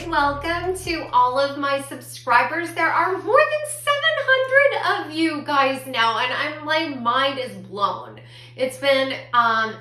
welcome to all of my subscribers. There are more than 700 of you guys now, and my mind is blown. It's been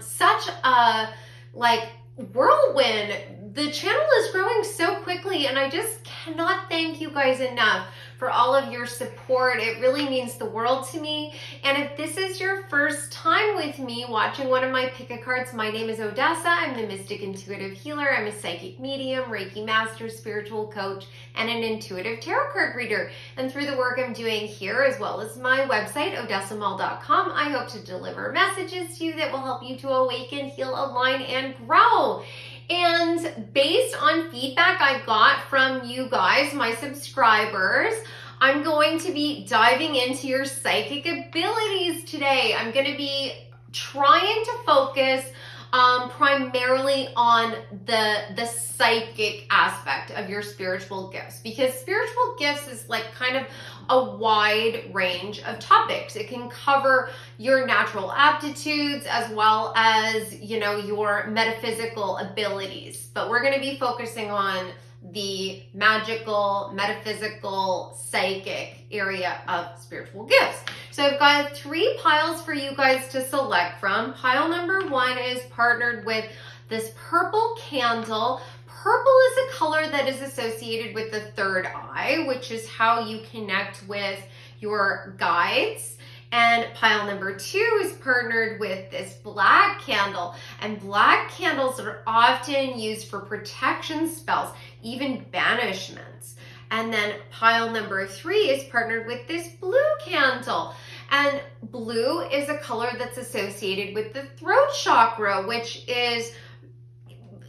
such a whirlwind. The channel is growing so quickly, and I just cannot thank you guys enough for all of your support. It really means the world to me. And if this is your first time with me watching one of my pick-a cards, my name is Odessa. I'm the Mystic Intuitive Healer. I'm a psychic medium, Reiki master, spiritual coach, and an intuitive tarot card reader. And through the work I'm doing here, as well as my website, odessamall.com, I hope to deliver messages to you that will help you to awaken, heal, align, and grow. And based on feedback I got from you guys, my subscribers, I'm going to be diving into your psychic abilities today. I'm going to be trying to focus primarily on the psychic aspect of your spiritual gifts, because spiritual gifts is like kind of a wide range of topics. It can cover your natural aptitudes as well as, your metaphysical abilities. But we're going to be focusing on the magical, metaphysical, psychic area of spiritual gifts. So I've got 3 piles for you guys to select from. Pile number 1 is partnered with this purple candle. Purple is a color that is associated with the third eye, which is how you connect with your guides. And pile number 2 is partnered with this black candle. And black candles are often used for protection spells, even banishments. And then pile number 3 is partnered with this blue candle. And blue is a color that's associated with the throat chakra, which is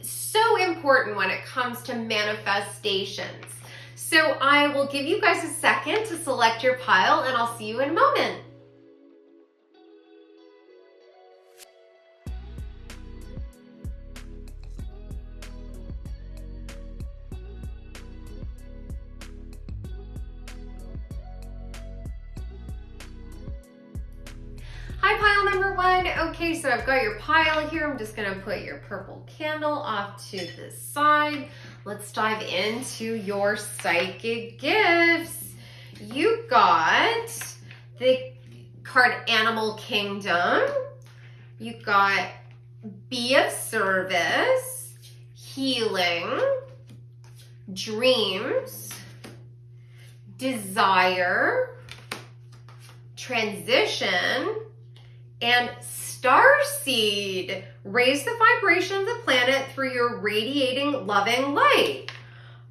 so important when it comes to manifestations. So I will give you guys a second to select your pile, and I'll see you in a moment. Hi, pile number 1. Okay, so I've got your pile here. I'm just gonna put your purple candle off to the side. Let's dive into your psychic gifts. You got the card Animal Kingdom. You got Be of Service, Healing, Dreams, Desire, Transition, and Starseed. Raise the vibration of the planet through your radiating, loving light.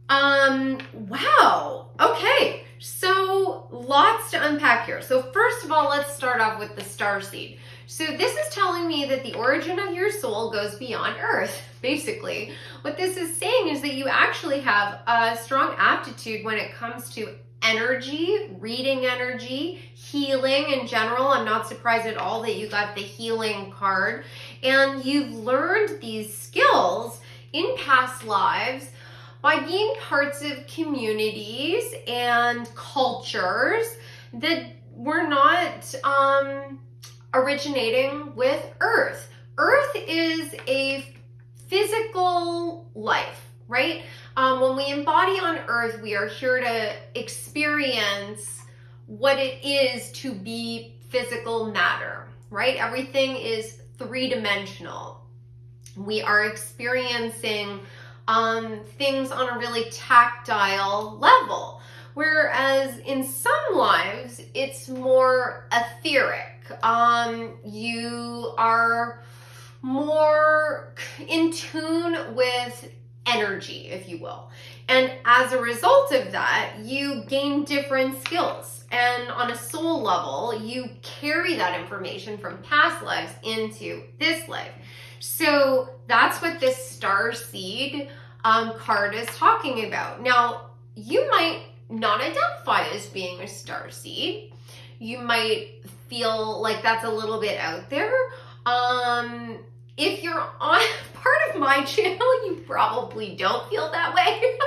Wow. Okay. So lots to unpack here. So first of all, let's start off with the Starseed. So this is telling me that the origin of your soul goes beyond Earth. Basically, what this is saying is that you actually have a strong aptitude when it comes to energy, reading energy, healing in general. I'm not surprised at all that you got the healing card. And you've learned these skills in past lives by being parts of communities and cultures that were not originating with Earth. Earth is a physical life, right? When we embody on Earth, we are here to experience what it is to be physical matter, right? Everything is 3-dimensional. We are experiencing things on a really tactile level, whereas in some lives, it's more etheric. You are more in tune with energy, if you will. And as a result of that, you gain different skills. And on a soul level, you carry that information from past lives into this life. So that's what this Starseed card is talking about. Now, you might not identify as being a Starseed. You might feel like that's a little bit out there. If you're on part of my channel, you probably don't feel that way.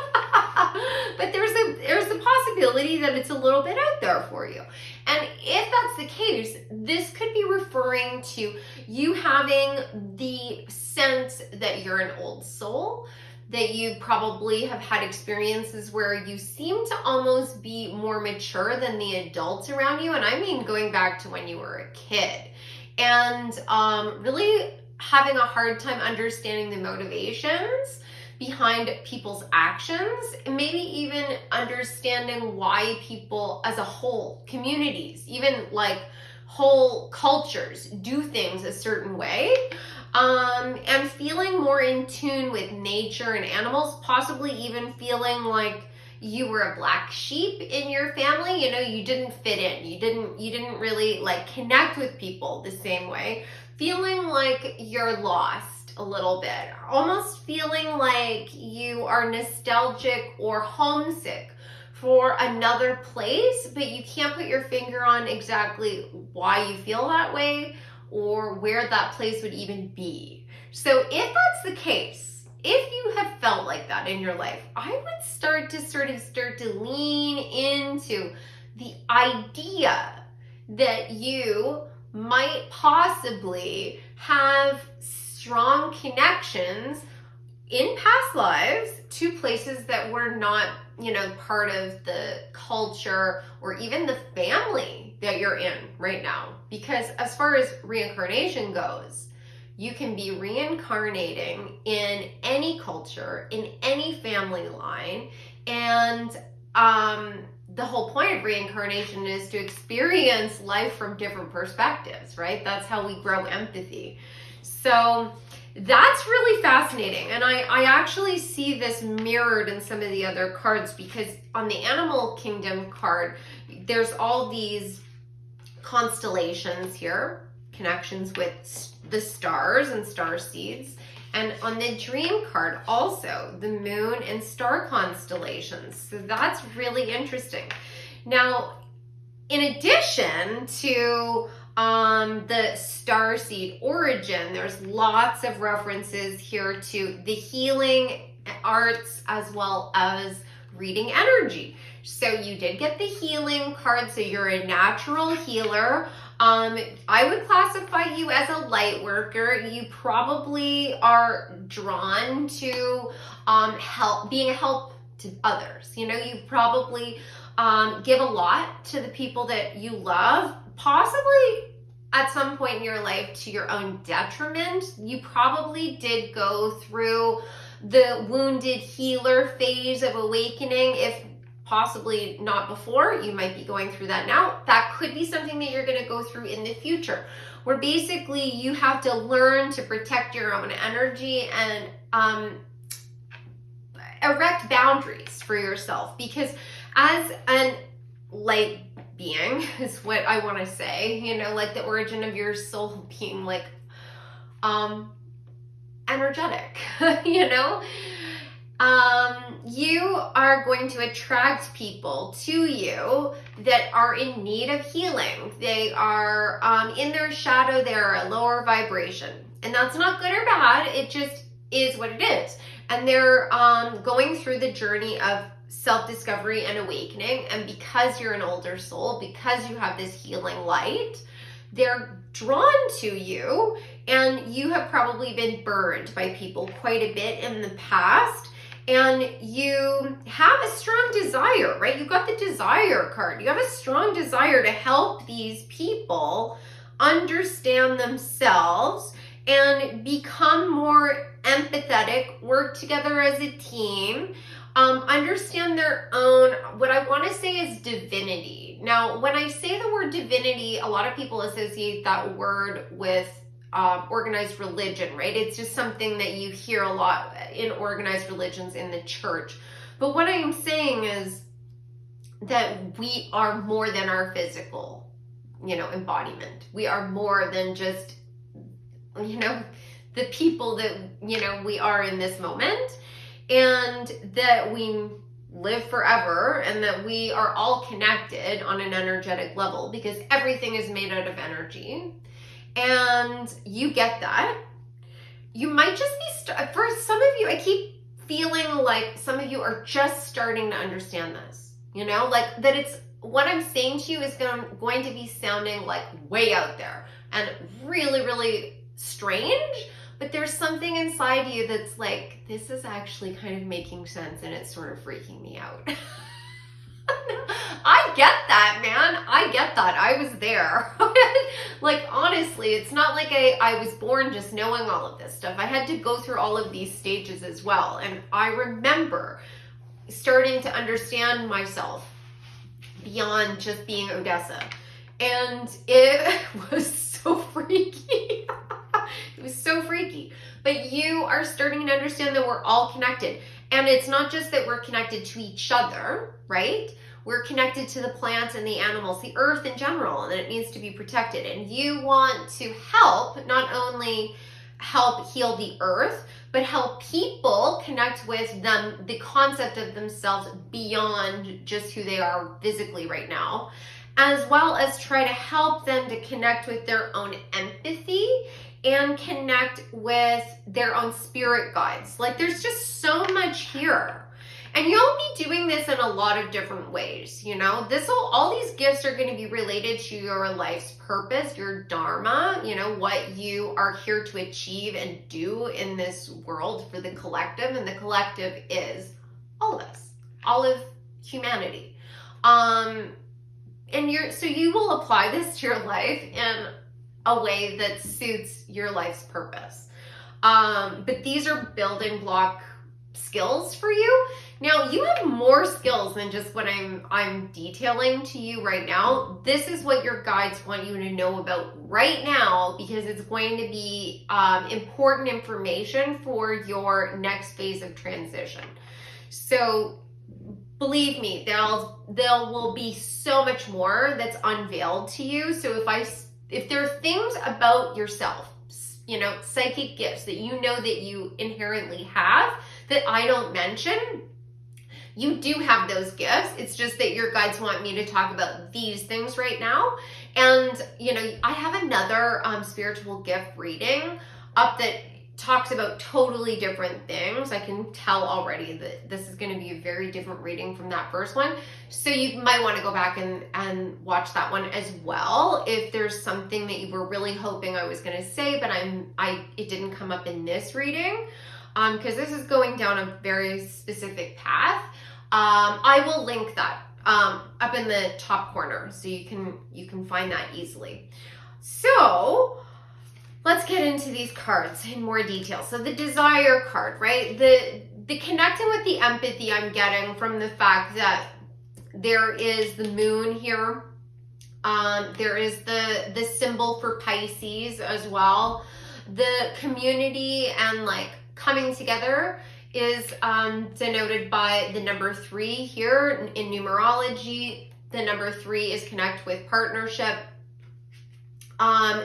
But there's a possibility that it's a little bit out there for you. And if that's the case, this could be referring to you having the sense that you're an old soul, that you probably have had experiences where you seem to almost be more mature than the adults around you. And I mean, going back to when you were a kid, and really having a hard time understanding the motivations behind people's actions, and maybe even understanding why people as a whole, communities, even like whole cultures, do things a certain way. And feeling more in tune with nature and animals, possibly even feeling like you were a black sheep in your family. You know, you didn't fit in. You didn't really like connect with people the same way. Feeling like you're lost a little bit. Almost feeling like you are nostalgic or homesick for another place, but you can't put your finger on exactly why you feel that way or where that place would even be. So if that's the case, if you have felt like that in your life, I would start to lean into the idea that you might possibly have strong connections in past lives to places that were not, part of the culture or even the family that you're in right now. Because as far as reincarnation goes, you can be reincarnating in any culture, in any family line, and the whole point of reincarnation is to experience life from different perspectives, right? That's how we grow empathy. So that's really fascinating. And I actually see this mirrored in some of the other cards, because on the Animal Kingdom card, there's all these constellations here, connections with the stars and star seeds. And on the Dream card, also the moon and star constellations. So that's really interesting. Now, in addition to the starseed origin, there's lots of references here to the healing arts as well as reading energy. So you did get the healing card, so you're a natural healer. I would classify you as a light worker. You probably are drawn to being a help to others. You probably give a lot to the people that you love, possibly at some point in your life to your own detriment. You probably did go through the wounded healer phase of awakening, if possibly not before. You might be going through that now. That could be something that you're going to go through in the future, where basically you have to learn to protect your own energy and erect boundaries for yourself. Because as a light being is what I want to say, like the origin of your soul being like energetic, you are going to attract people to you that are in need of healing. They are in their shadow, they're a lower vibration. And that's not good or bad, it just is what it is. And they're going through the journey of self-discovery and awakening. And because you're an older soul, because you have this healing light, they're drawn to you. And you have probably been burned by people quite a bit in the past. And you have a strong desire, right? You've got the desire card. You have a strong desire to help these people understand themselves and become more empathetic, work together as a team, understand their own, what I want to say is divinity. Now, when I say the word divinity, a lot of people associate that word with organized religion, right? It's just something that you hear a lot in organized religions in the church. But what I am saying is that we are more than our physical, embodiment. We are more than just, the people that, we are in this moment, and that we live forever, and that we are all connected on an energetic level, because everything is made out of energy. And you get that. You might just be, for some of you, I keep feeling like some of you are just starting to understand this, like that it's, what I'm saying to you is going to be sounding like way out there and really, really strange. but there's something inside you that's like, this is actually kind of making sense and it's sort of freaking me out. I get that, man. I get that. I was there. Like, honestly, it's not like I was born just knowing all of this stuff. I had to go through all of these stages as well. And I remember starting to understand myself beyond just being Odessa. And it was so freaky. It was so freaky. But you are starting to understand that we're all connected. And it's not just that we're connected to each other, right? We're connected to the plants and the animals, the earth in general, and it needs to be protected. And you want to help, not only help heal the earth, but help people connect with them, the concept of themselves beyond just who they are physically right now, as well as try to help them to connect with their own empathy and connect with their own spirit guides. Like, there's just so much here. And you'll be doing this in a lot of different ways, you know? All these gifts are going to be related to your life's purpose, your dharma, you know, what you are here to achieve and do in this world for the collective. And the collective is all of us, all of humanity. So you will apply this to your life in a way that suits your life's purpose. But these are building block skills for you. Now, you have more skills than just what I'm detailing to you right now. This is what your guides want you to know about right now, because it's going to be important information for your next phase of transition. So believe me, there will be so much more that's unveiled to you. So if there are things about yourself, you know, psychic gifts that you know that you inherently have that I don't mention, you do have those gifts. It's just that your guides want me to talk about these things right now. And, you know, I have another spiritual gift reading up that talks about totally different things. I can tell already that this is going to be a very different reading from that first one. So you might want to go back and watch that one as well if there's something that you were really hoping I was going to say, but it didn't come up in this reading. Because this is going down a very specific path. I will link that up in the top corner so you can find that easily. So let's get into these cards in more detail. So the desire card, right? The connecting with the empathy I'm getting from the fact that there is the moon here. There is the symbol for Pisces as well. The community and like coming together is denoted by the number 3 here in numerology. The number 3 is connect with partnership.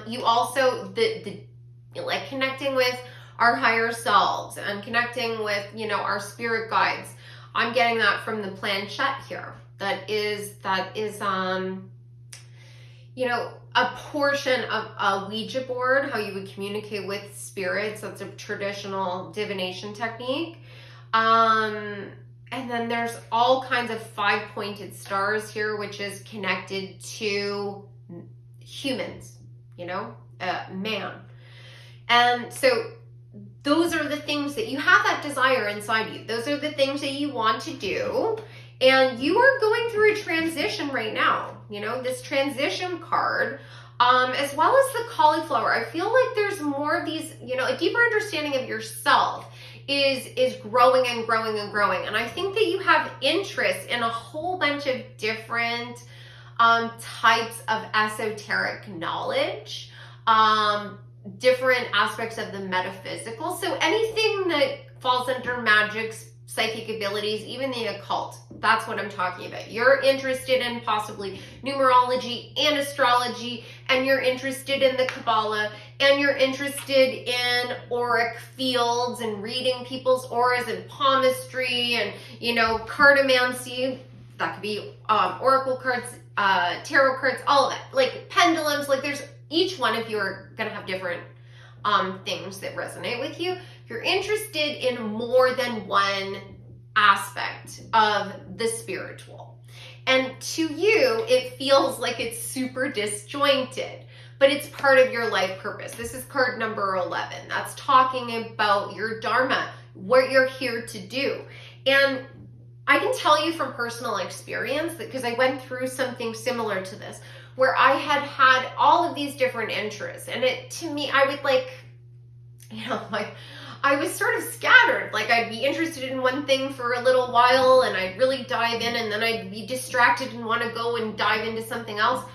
You also, like connecting with our higher selves and connecting with, you know, our spirit guides. I'm getting that from the planchette here. That is, you know, a portion of a Ouija board, how you would communicate with spirits. That's a traditional divination technique. And then there's all kinds of 5-pointed stars here, which is connected to humans, you know, man. And so those are the things that you have that desire inside you. Those are the things that you want to do. And you are going through a transition right now, you know, this transition card, as well as the cauliflower. I feel like there's more of these, you know, a deeper understanding of yourself is growing and growing and growing. And I think that you have interest in a whole bunch of different types of esoteric knowledge, different aspects of the metaphysical. So anything that falls under magic, psychic abilities, even the occult, that's what I'm talking about. You're interested in possibly numerology and astrology, and you're interested in the Kabbalah, and you're interested in auric fields and reading people's auras and palmistry and, you know, cartomancy. That could be oracle cards, tarot cards, all of that. Like pendulums, like there's, each one of you are going to have different things that resonate with you. You're interested in more than one aspect of the spiritual. And to you, it feels like it's super disjointed. but it's part of your life purpose. This is card number 11. That's talking about your dharma, what you're here to do. And I can tell you from personal experience that, because I went through something similar to this, where I had all of these different interests, and it, to me, I would like, like, I was sort of scattered. Like, I'd be interested in one thing for a little while and I'd really dive in, and then I'd be distracted and want to go and dive into something else.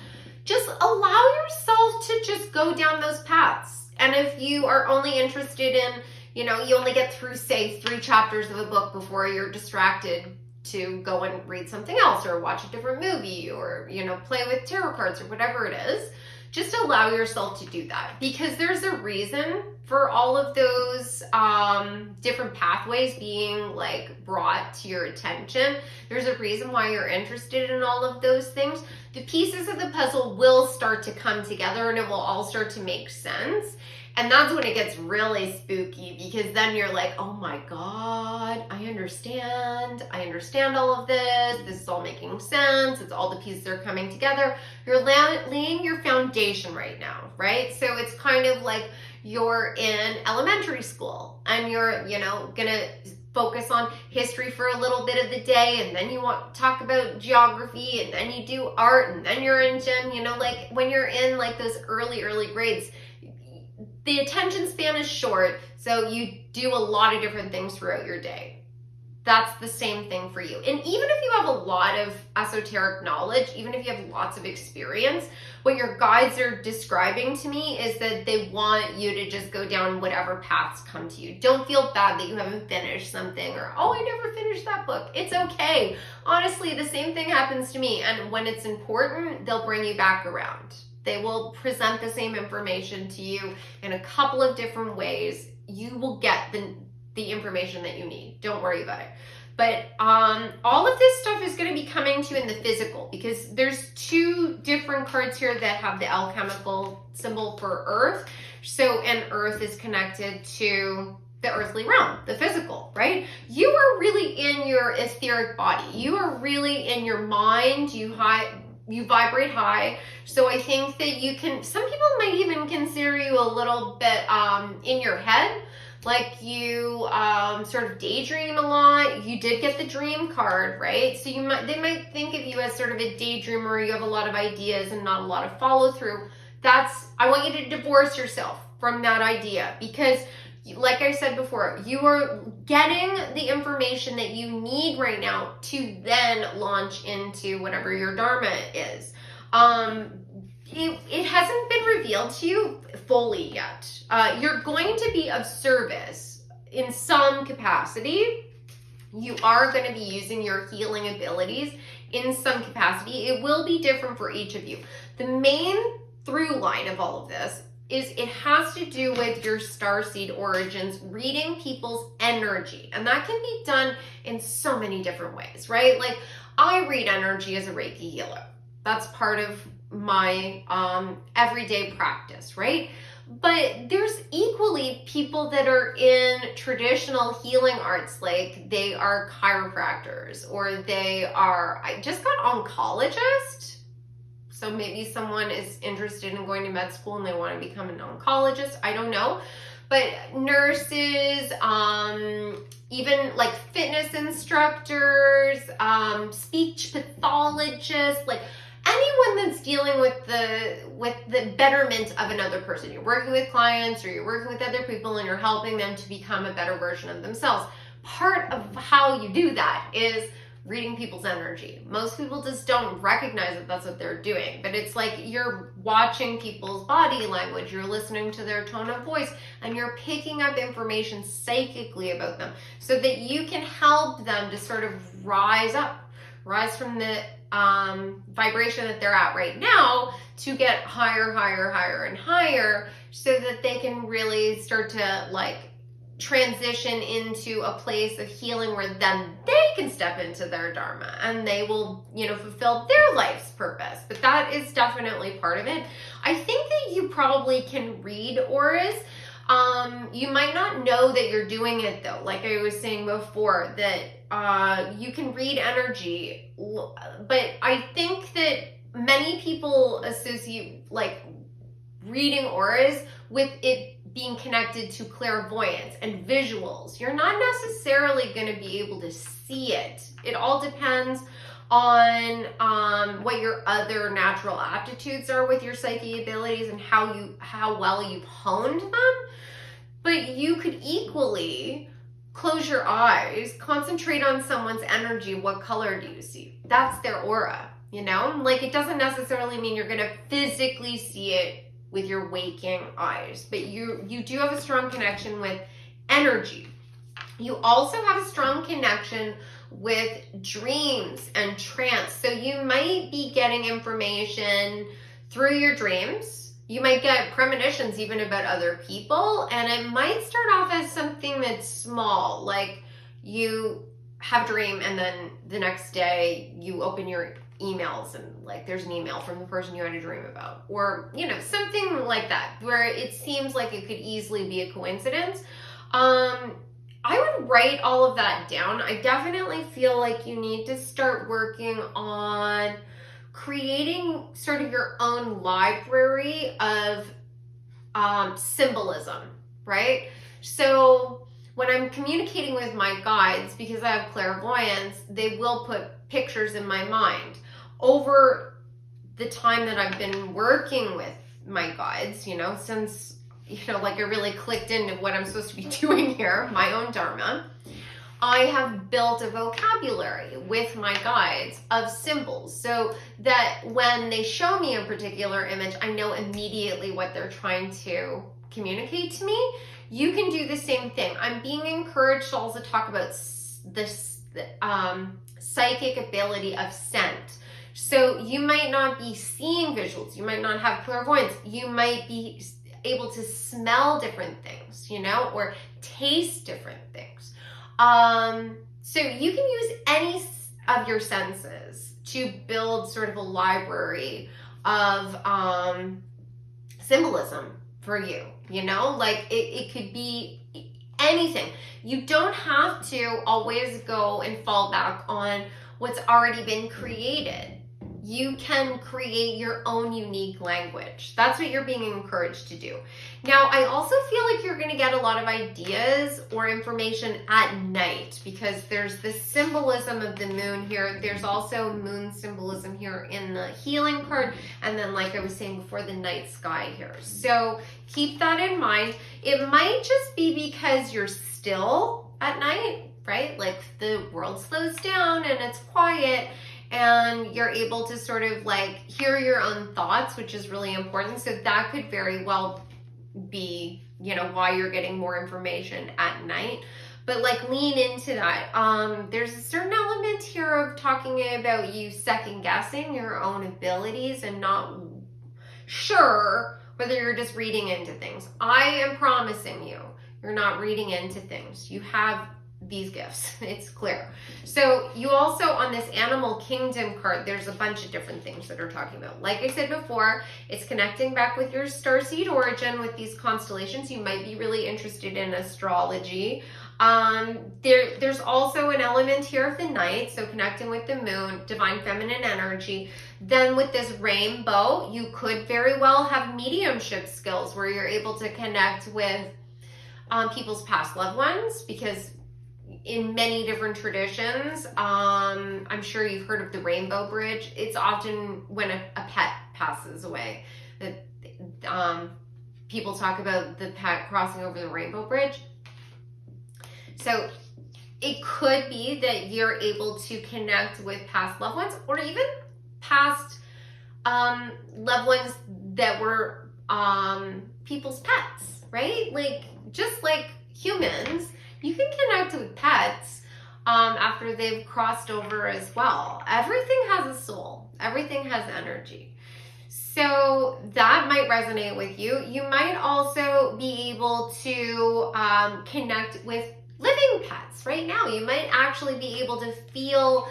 Just allow yourself to just go down those paths. And if you are only interested in, you only get through, say, 3 chapters of a book before you're distracted to go and read something else or watch a different movie or, play with tarot cards or whatever it is, just allow yourself to do that, because there's a reason for all of those different pathways being like brought to your attention. There's a reason why you're interested in all of those things. The pieces of the puzzle will start to come together and it will all start to make sense. And that's when it gets really spooky, because then you're like, oh my God, I understand all of this. This is all making sense. It's all the pieces are coming together. You're laying your foundation right now, right? So it's kind of like you're in elementary school and you're, gonna focus on history for a little bit of the day, and then you want to talk about geography, and then you do art, and then you're in gym, like when you're in like those early grades, the attention span is short, so you do a lot of different things throughout your day. That's the same thing for you. And even if you have a lot of esoteric knowledge, even if you have lots of experience, what your guides are describing to me is that they want you to just go down whatever paths come to you. Don't feel bad that you haven't finished something, or, oh, I never finished that book. It's okay. Honestly, the same thing happens to me. And when it's important, they'll bring you back around. They will present the same information to you in a couple of different ways. You will get the information that you need. Don't worry about it. But all of this stuff is going to be coming to you in the physical, because there's 2 different cards here that have the alchemical symbol for earth. So, and earth is connected to the earthly realm, the physical, right? You are really in your etheric body. You are really in your mind. You vibrate high. So I think that you can, some people might even consider you a little bit in your head, like you sort of daydream a lot. You did get the dream card, right? So they might think of you as sort of a daydreamer. You have a lot of ideas and not a lot of follow through. I want you to divorce yourself from that idea, because like I said before, you are getting the information that you need right now to then launch into whatever your dharma is. It hasn't been revealed to you fully yet. You're going to be of service in some capacity. You are going to be using your healing abilities in some capacity. It will be different for each of you. The main through line of all of this is it has to do with your starseed origins, reading people's energy. And that can be done in so many different ways, right? Like, I read energy as a Reiki healer. That's part of my everyday practice, right? But there's equally people that are in traditional healing arts, like they are chiropractors, or I just got oncologist. So maybe someone is interested in going to med school and they want to become an oncologist. I don't know. But nurses, even like fitness instructors, speech pathologists, like anyone that's dealing with the betterment of another person. You're working with clients or you're working with other people and you're helping them to become a better version of themselves. Part of how you do that is reading people's energy. Most people just don't recognize that that's what they're doing, but it's like you're watching people's body language, you're listening to their tone of voice, and you're picking up information psychically about them so that you can help them to sort of rise from the vibration that they're at right now to get higher and higher, so that they can really start to like transition into a place of healing where then they can step into their dharma and they will, fulfill their life's purpose. But that is definitely part of it. I think that you probably can read auras. You might not know that you're doing it though. Like I was saying before, that you can read energy, but I think that many people associate like reading auras with it being connected to clairvoyance and visuals. You're not necessarily going to be able to see it. It all depends on what your other natural aptitudes are with your psychic abilities and how well you've honed them. But you could equally close your eyes, concentrate on someone's energy. What color do you see? That's their aura, you know? Like, it doesn't necessarily mean you're going to physically see it with your waking eyes, but you do have a strong connection with energy. You also have a strong connection with dreams and trance. So you might be getting information through your dreams. You might get premonitions even about other people, and it might start off as something that's small, like you have a dream and then the next day you open your emails and like there's an email from the person you had a dream about, or you know, something like that where it seems like it could easily be a coincidence. I would write all of that down. I definitely feel like you need to start working on creating sort of your own library of symbolism, right? So when I'm communicating with my guides, because I have clairvoyance, they will put pictures in my mind. Over the time that I've been working with my guides, you know, since, you know, like I really clicked into what I'm supposed to be doing here, my own dharma, I have built a vocabulary with my guides of symbols so that when they show me a particular image, I know immediately what they're trying to communicate to me. You can do the same thing. I'm being encouraged to also talk about this psychic ability of scent. So you might not be seeing visuals, you might not have clairvoyance, you might be able to smell different things, you know, or taste different things. So you can use any of your senses to build sort of a library of symbolism for you, you know, like it could be anything. You don't have to always go and fall back on what's already been created. You can create your own unique language. That's what you're being encouraged to do. Now, I also feel like you're going to get a lot of ideas or information at night because there's this symbolism of the moon here. There's also moon symbolism here in the healing card. And then, like I was saying before, the night sky here. So keep that in mind. It might just be because you're still at night, right? Like the world slows down and it's quiet, and you're able to sort of like hear your own thoughts, which is really important. So that could very well be, you know, why you're getting more information at night. But like lean into that. There's a certain element here of talking about you second guessing your own abilities and not sure whether you're just reading into things. I am promising you, you're not reading into things. You have these gifts. It's clear. So you also, on this animal kingdom card, there's a bunch of different things that are talking about. Like I said before, it's connecting back with your starseed origin with these constellations. You might be really interested in astrology. There's also an element here of the night, so connecting with the moon, divine feminine energy. Then with this rainbow, you could very well have mediumship skills where you're able to connect with people's past loved ones, because in many different traditions, I'm sure you've heard of the rainbow bridge. It's often when a pet passes away that people talk about the pet crossing over the rainbow bridge. So it could be that you're able to connect with past loved ones, or even past loved ones that were people's pets, right? Like, just like humans, you can connect with pets after they've crossed over as well. Everything has a soul. Everything has energy. So that might resonate with you. You might also be able to connect with living pets right now. You might actually be able to feel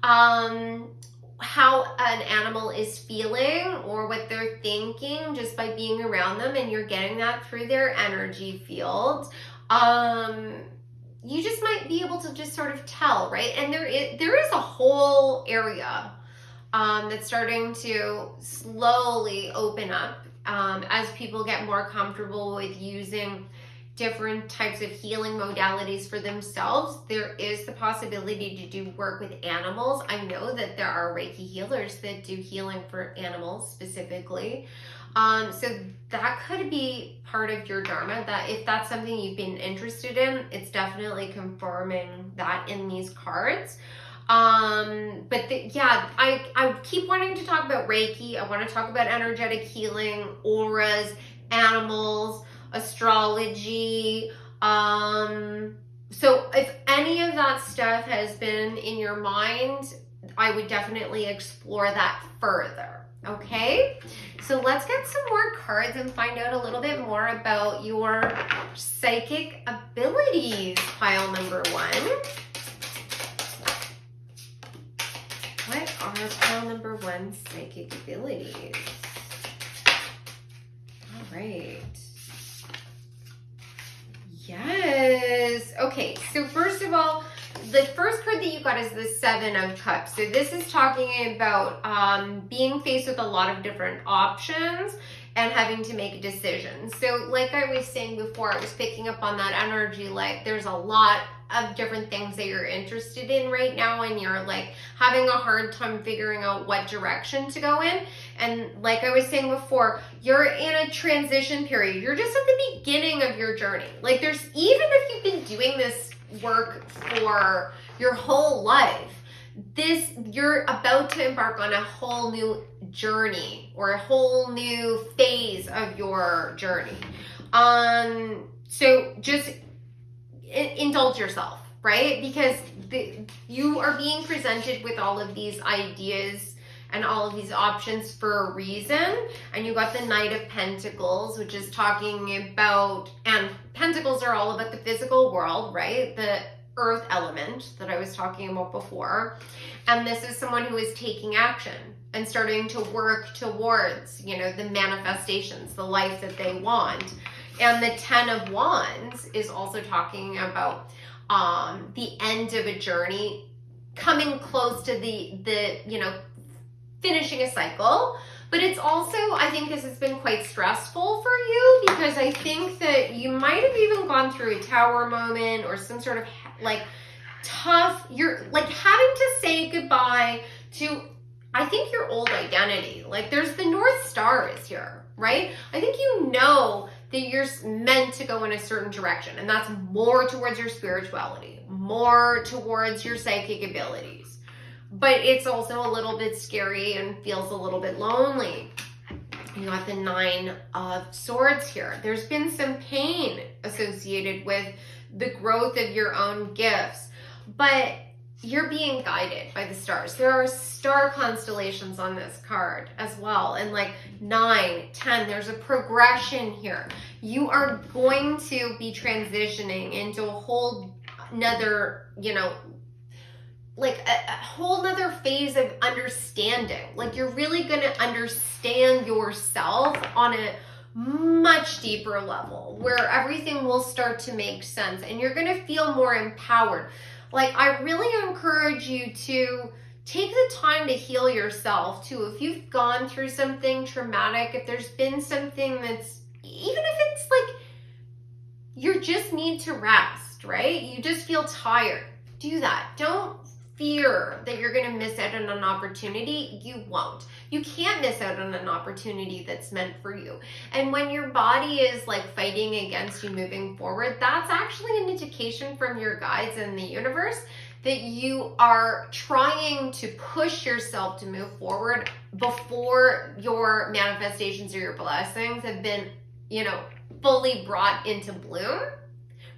how an animal is feeling or what they're thinking just by being around them, and you're getting that through their energy field. You just might be able to just sort of tell, right? And there is a whole area that's starting to slowly open up as people get more comfortable with using different types of healing modalities for themselves, there is the possibility to do work with animals. I know that there are Reiki healers that do healing for animals specifically. So that could be part of your dharma, that if that's something you've been interested in, it's definitely confirming that in these cards. Yeah, I keep wanting to talk about Reiki. I want to talk about energetic healing, auras, animals, astrology. So if any of that stuff has been in your mind, I would definitely explore that further. Okay, so let's get some more cards and find out a little bit more about your psychic abilities. Pile number one. What are pile number one psychic abilities? All right. Yes. Okay, so first of all, the first card that you got is the Seven of Cups. So this is talking about being faced with a lot of different options and having to make a decision. So like I was saying before, I was picking up on that energy, like there's a lot of different things that you're interested in right now, and you're like having a hard time figuring out what direction to go in. And like I was saying before, you're in a transition period. You're just at the beginning of your journey. Like there's, even if you've been doing this work for your whole life, you're about to embark on a whole new journey or a whole new phase of your journey. So just indulge yourself, right? Because you are being presented with all of these ideas and all of these options for a reason. And you got the Knight of Pentacles, which is talking about, and Pentacles are all about the physical world, right? The earth element that I was talking about before. And this is someone who is taking action and starting to work towards, the manifestations, the life that they want. And the Ten of Wands is also talking about the end of a journey, coming close to the finishing a cycle. But it's also, I think this has been quite stressful for you, because I think that you might have even gone through a tower moment or some sort of you're like having to say goodbye to, I think, your old identity. Like there's the North Star is here, right? I think that you're meant to go in a certain direction, and that's more towards your spirituality, more towards your psychic abilities. But it's also a little bit scary and feels a little bit lonely. You got the Nine of Swords here. There's been some pain associated with the growth of your own gifts, but you're being guided by the stars. There are star constellations on this card as well. And like 9, 10, there's a progression here. You are going to be transitioning into a whole nother, like a whole nother phase of understanding. Like you're really going to understand yourself on a much deeper level, where everything will start to make sense and you're going to feel more empowered. Like I really encourage you to take the time to heal yourself too. If you've gone through something traumatic, if there's been something that's, even if it's like you just need to rest, right? You just feel tired. Do that. Don't fear that you're going to miss out on an opportunity. You won't. You can't miss out on an opportunity that's meant for you. And when your body is like fighting against you moving forward, that's actually an indication from your guides in the universe that you are trying to push yourself to move forward before your manifestations or your blessings have been, fully brought into bloom.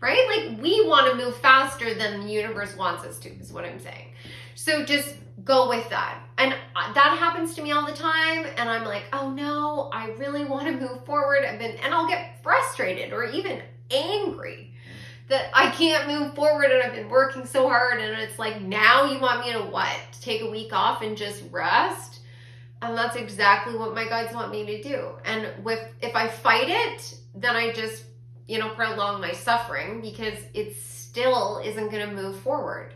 Right? Like we want to move faster than the universe wants us to, is what I'm saying. So just go with that. And that happens to me all the time. And I'm like, oh no, I really want to move forward. And I'll get frustrated or even angry that I can't move forward and I've been working so hard. And it's like, now you want me to what? To take a week off and just rest? And that's exactly what my guides want me to do. And if I fight it, then I just prolong my suffering, because it still isn't going to move forward,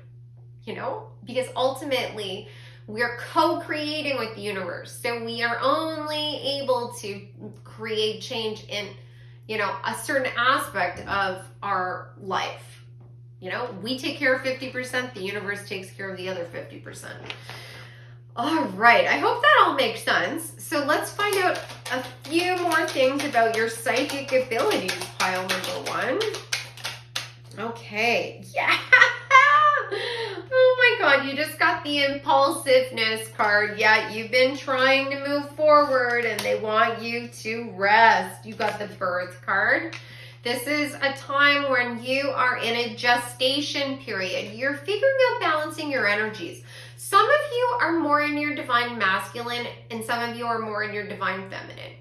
because ultimately We're co-creating with the universe. So we are only able to create change in, you know, a certain aspect of our life. You know, we take care of 50%, the universe takes care of the other 50%. All right, I hope that all makes sense. So let's find out a few more things about your psychic abilities, pile number one. Okay, yeah. Oh my God, you just got the impulsiveness card. Yeah, you've been trying to move forward and they want you to rest. You got the birth card. This is a time when you are in a gestation period. You're figuring out balancing your energies. Some of you are more in your divine masculine and some of you are more in your divine feminine.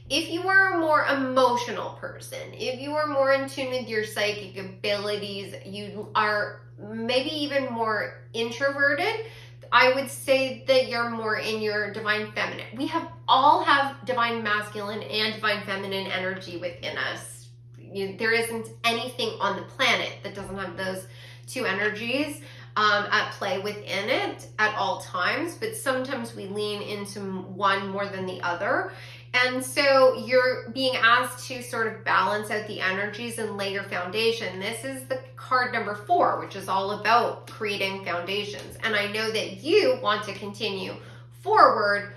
If you are a more emotional person, if you are more in tune with your psychic abilities, you are maybe even more introverted, I would say that you're more in your divine feminine. We all have divine masculine and divine feminine energy within us. There isn't anything on the planet that doesn't have those two energies at play within it at all times, but sometimes we lean into one more than the other. And so you're being asked to sort of balance out the energies and lay your foundation. This is the card number 4, which is all about creating foundations. And I know that you want to continue forward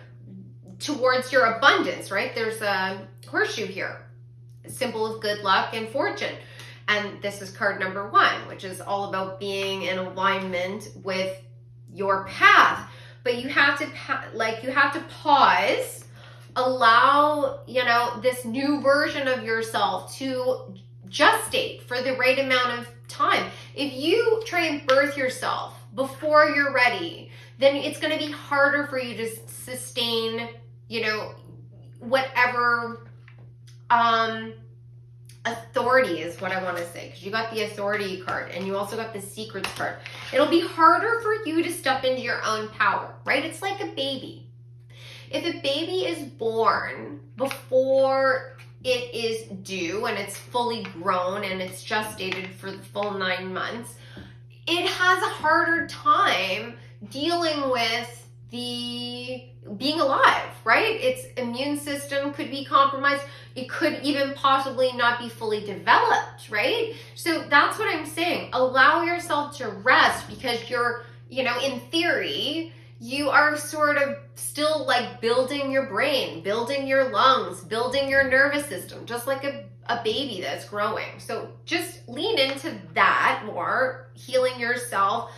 towards your abundance, right? There's a horseshoe here, a symbol of good luck and fortune. And this is card number 1, which is all about being in alignment with your path. But you have to pause, allow, you know, this new version of yourself to gestate for the right amount of time. If you try and birth yourself before you're ready, then it's going to be harder for you to sustain, you know, whatever authority is what I want to say, because you got the authority card and you also got the secrets card. It'll be harder for you to step into your own power, right? It's like a baby. If a baby is born before it is due and it's fully grown and it's gestated for the full 9 months, it has a harder time dealing with the being alive, right? Its immune system could be compromised. It could even possibly not be fully developed, right? So that's what I'm saying. Allow yourself to rest, because you're, you know, in theory, you are sort of still like building your brain, building your lungs, building your nervous system, just like a baby that's growing. So just lean into that more, healing yourself,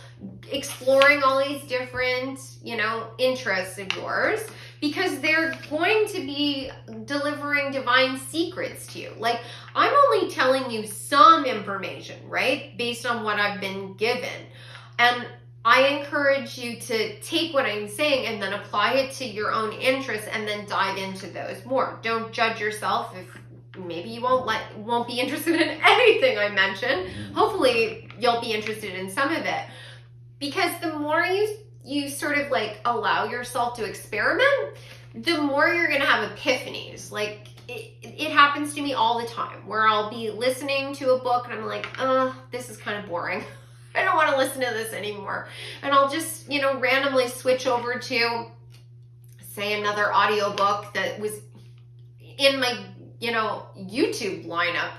exploring all these different, you know, interests of yours, because they're going to be delivering divine secrets to you. Like, I'm only telling you some information, right? Based on what I've been given. And I encourage you to take what I'm saying and then apply it to your own interests and then dive into those more. Don't judge yourself if maybe you won't be interested in anything I mention. Hopefully you'll be interested in some of it. Because the more you sort of like allow yourself to experiment, the more you're gonna have epiphanies. Like it happens to me all the time, where I'll be listening to a book and I'm like, this is kind of boring. I don't want to listen to this anymore. And I'll just, you know, randomly switch over to, say, another audiobook that was in my, you know, YouTube lineup.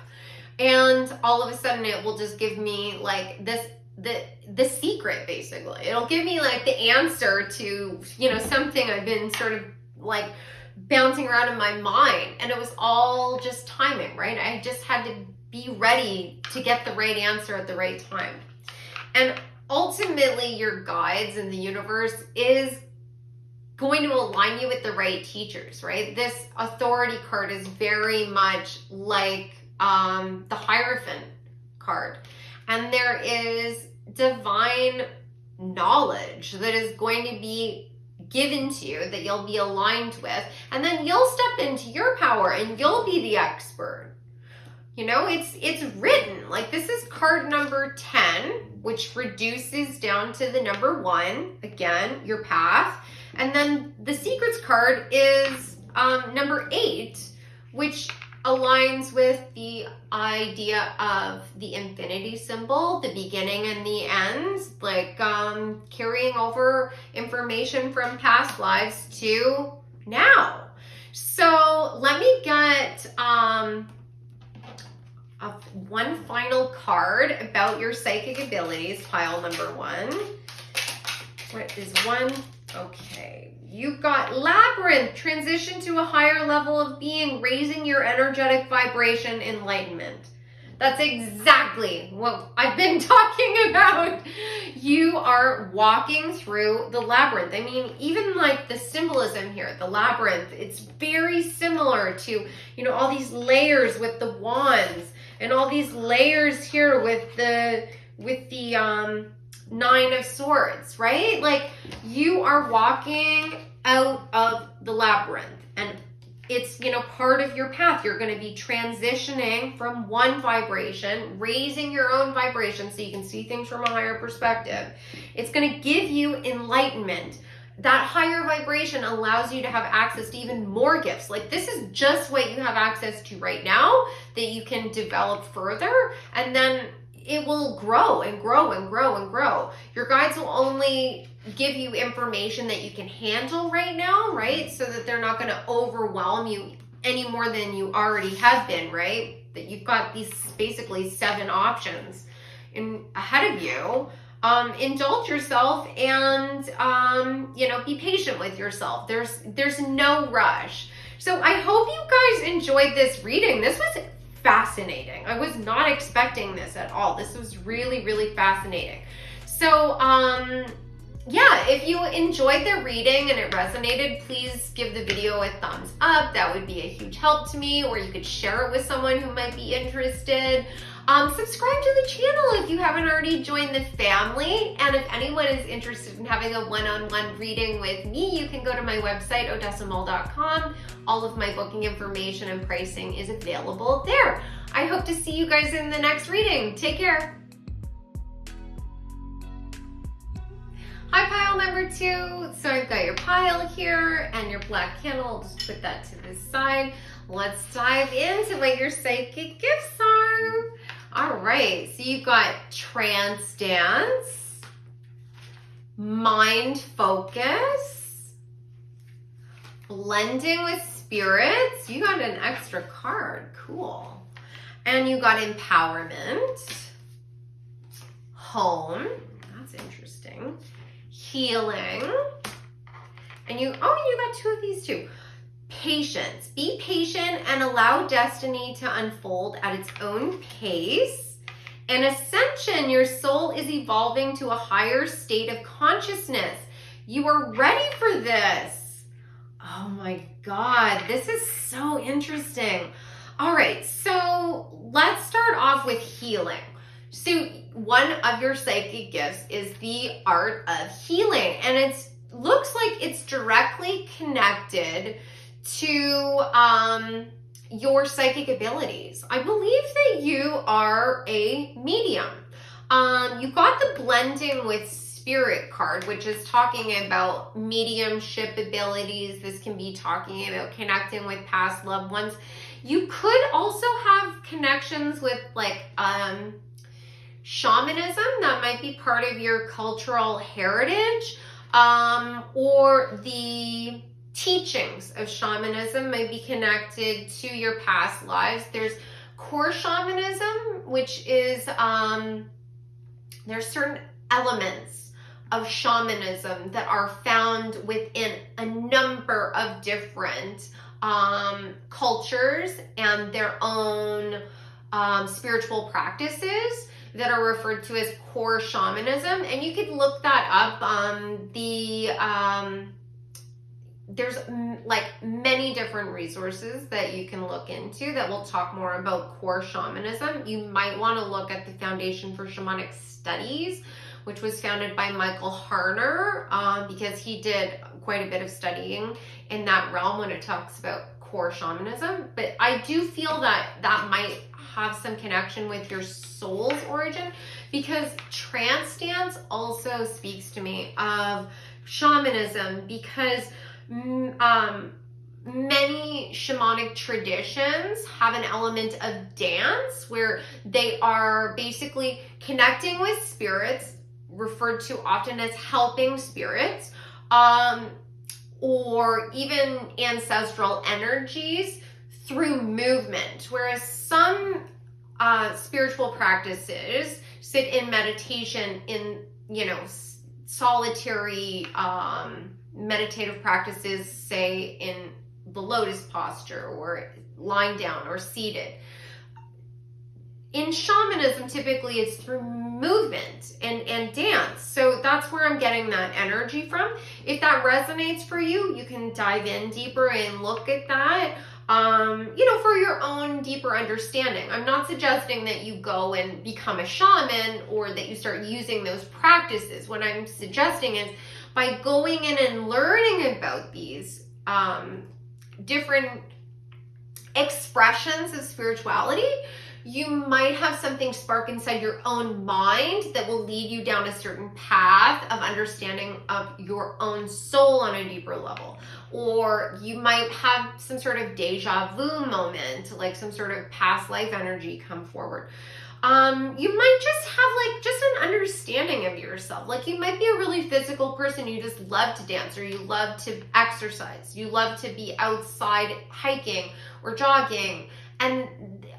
And all of a sudden it will just give me like the secret, basically. It'll give me like the answer to, you know, something I've been sort of like bouncing around in my mind. And it was all just timing, right? I just had to be ready to get the right answer at the right time. And ultimately, your guides in the universe is going to align you with the right teachers, right? This authority card is very much like the Hierophant card. And there is divine knowledge that is going to be given to you, that you'll be aligned with. And then you'll step into your power and you'll be the expert. You know, it's written. Like, this is card number 10, which reduces down to the number 1, again, your path. And then the secrets card is number 8, which aligns with the idea of the infinity symbol, the beginning and the end, like carrying over information from past lives to now. So let me get one final card about your psychic abilities, pile number one. What is one? Okay, you've got Labyrinth, transition to a higher level of being, raising your energetic vibration, enlightenment. That's exactly what I've been talking about. You are walking through the labyrinth. I mean, even like the symbolism here, the labyrinth, it's very similar to, you know, all these layers with the wands and all these layers here with the Nine of Swords, right? Like you are walking out of the labyrinth, and it's, you know, part of your path. You're going to be transitioning from one vibration, raising your own vibration so you can see things from a higher perspective. It's going to give you enlightenment. That higher vibration allows you to have access to even more gifts. Like this is just what you have access to right now that you can develop further, and then it will grow and grow and grow and grow. Your guides will only give you information that you can handle right now, right? So that they're not going to overwhelm you any more than you already have been, right? That you've got these basically 7 options ahead of you. Indulge yourself and, you know, be patient with yourself. There's no rush. So I hope you guys enjoyed this reading. This was fascinating. I was not expecting this at all. This was really, really fascinating. So, yeah, if you enjoyed the reading and it resonated, please give the video a thumbs up. That would be a huge help to me, or you could share it with someone who might be interested. Subscribe to the channel if you haven't already joined the family. And if anyone is interested in having a one-on-one reading with me, you can go to my website, odessamol.com. All of my booking information and pricing is available there. I hope to see you guys in the next reading. Take care. Hi, pile number 2. So I've got your pile here and your black candle. I'll just put that to the side. Let's dive into what your psychic gifts are. All right, so you've got trance dance, mind focus, blending with spirits. You got an extra card, cool. And you got empowerment, home, that's interesting, healing, and you got 2 of these too. Patience. Be patient and allow destiny to unfold at its own pace. And ascension. Your soul is evolving to a higher state of consciousness. You are ready for this. Oh my God, this is so interesting. All right, so let's start off with healing. So one of your psychic gifts is the art of healing, and it looks like it's directly connected to your psychic abilities. I believe that you are a medium. You got the blending with spirit card, which is talking about mediumship abilities. This can be talking about connecting with past loved ones. You could also have connections with like shamanism. That might be part of your cultural heritage, or the teachings of shamanism may be connected to your past lives. There's core shamanism, which is, there's certain elements of shamanism that are found within a number of different cultures and their own spiritual practices that are referred to as core shamanism. And you could look that up. There's like many different resources that you can look into that will talk more about core shamanism. You might want to look at the Foundation for Shamanic Studies, which was founded by Michael Harner, because he did quite a bit of studying in that realm when it talks about core shamanism. But I do feel that that might have some connection with your soul's origin, because trance dance also speaks to me of shamanism, because many shamanic traditions have an element of dance where they are basically connecting with spirits, referred to often as helping spirits, or even ancestral energies through movement. Whereas some spiritual practices sit in meditation in, solitary meditative practices, say in the lotus posture or lying down or seated. In shamanism, typically it's through movement and dance. So that's where I'm getting that energy from. If that resonates for you, you can dive in deeper and look at that, for your own deeper understanding. I'm not suggesting that you go and become a shaman or that you start using those practices. What I'm suggesting is by going in and learning about these different expressions of spirituality, you might have something spark inside your own mind that will lead you down a certain path of understanding of your own soul on a deeper level. Or you might have some sort of deja vu moment, like some sort of past life energy come forward. You might just have just an understanding of yourself. Like you might be a really physical person. You just love to dance, or you love to exercise. You love to be outside hiking or jogging. And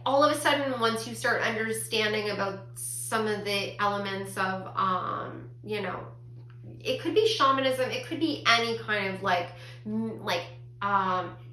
all of a sudden, once you start understanding about some of the elements of, it could be shamanism, it could be any kind of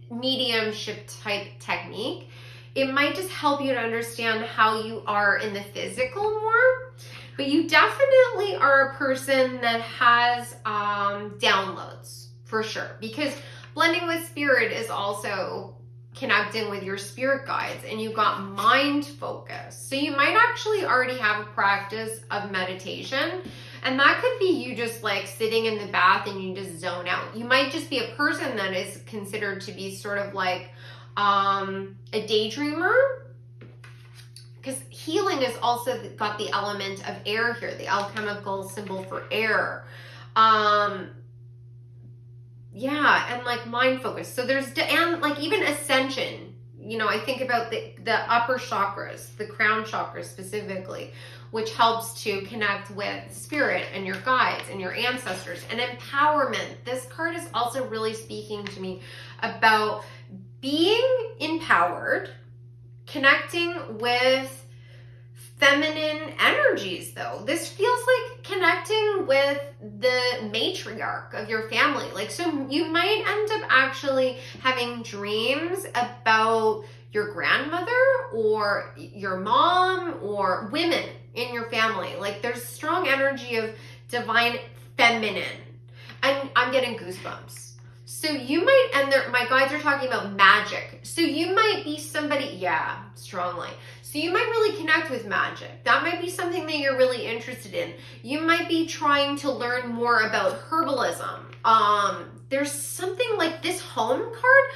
mediumship type technique. It might just help you to understand how you are in the physical more. But you definitely are a person that has downloads, for sure. Because blending with spirit is also connecting with your spirit guides, and you've got mind focus. So you might actually already have a practice of meditation, and that could be you just sitting in the bath and you just zone out. You might just be a person that is considered to be sort of a daydreamer, because healing is also got the element of air here, the alchemical symbol for air. And mind focus. So there's, and even ascension, I think about the upper chakras, the crown chakra specifically, which helps to connect with spirit and your guides and your ancestors and empowerment. This card is also really speaking to me about being empowered, connecting with feminine energies, though. This feels like connecting with the matriarch of your family. So you might end up actually having dreams about your grandmother or your mom or women in your family. There's strong energy of divine feminine. And I'm getting goosebumps. So you might, and my guides are talking about magic. So you might be somebody, strongly. So you might really connect with magic. That might be something that you're really interested in. You might be trying to learn more about herbalism. There's something like this home card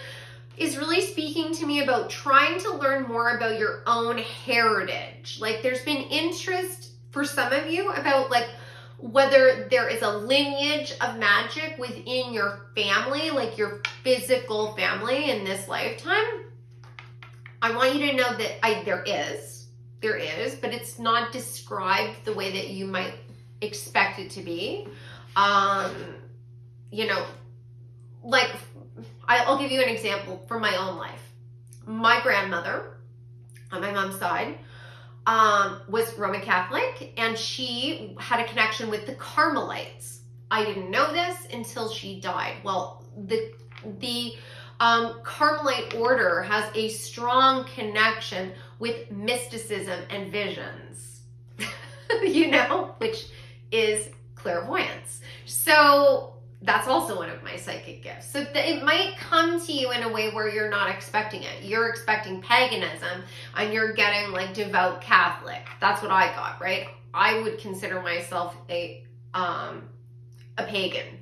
is really speaking to me about trying to learn more about your own heritage. There's been interest for some of you about whether there is a lineage of magic within your family, your physical family in this lifetime. I want you to know that there is, but it's not described the way that you might expect it to be. I'll give you an example from my own life. My grandmother, on my mom's side, was Roman Catholic, and she had a connection with the Carmelites. I didn't know this until she died. Well, the Carmelite order has a strong connection with mysticism and visions, which is clairvoyance. So that's also one of my psychic gifts. So it might come to you in a way where you're not expecting it. You're expecting paganism and you're getting devout Catholic. That's what I got, right? I would consider myself a pagan.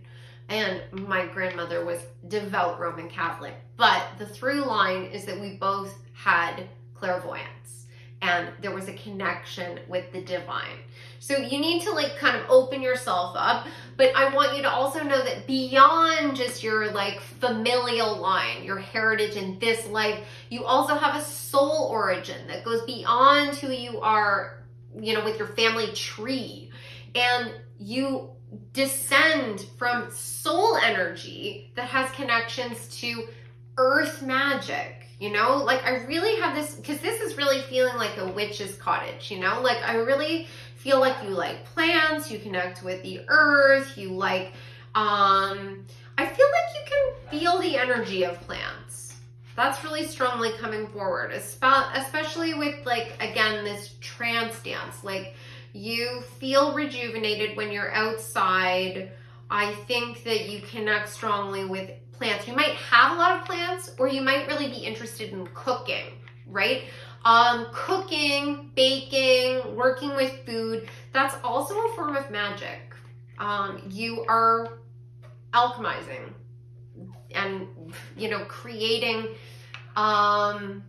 And my grandmother was devout Roman Catholic. But the through line is that we both had clairvoyance. and there was a connection with the divine. So you need to like kind of open yourself up, but I want you to also know that beyond just your like familial line, your heritage in this life, you also have a soul origin that goes beyond who you are, you know, with your family tree. And you descend from soul energy that has connections to earth magic. You know, like I really have this, because this is really feeling like a witch's cottage, you know, like I really feel like you like plants, you connect with the earth, you like, I feel like you can feel the energy of plants. That's really strongly coming forward, especially with like, again, this trance dance. Like you feel rejuvenated when you're outside. I think that you connect strongly with plants. You might have a lot of plants, or you might really be interested in cooking, right? Cooking, baking, working with food, that's also a form of magic. You are alchemizing and, you know, creating an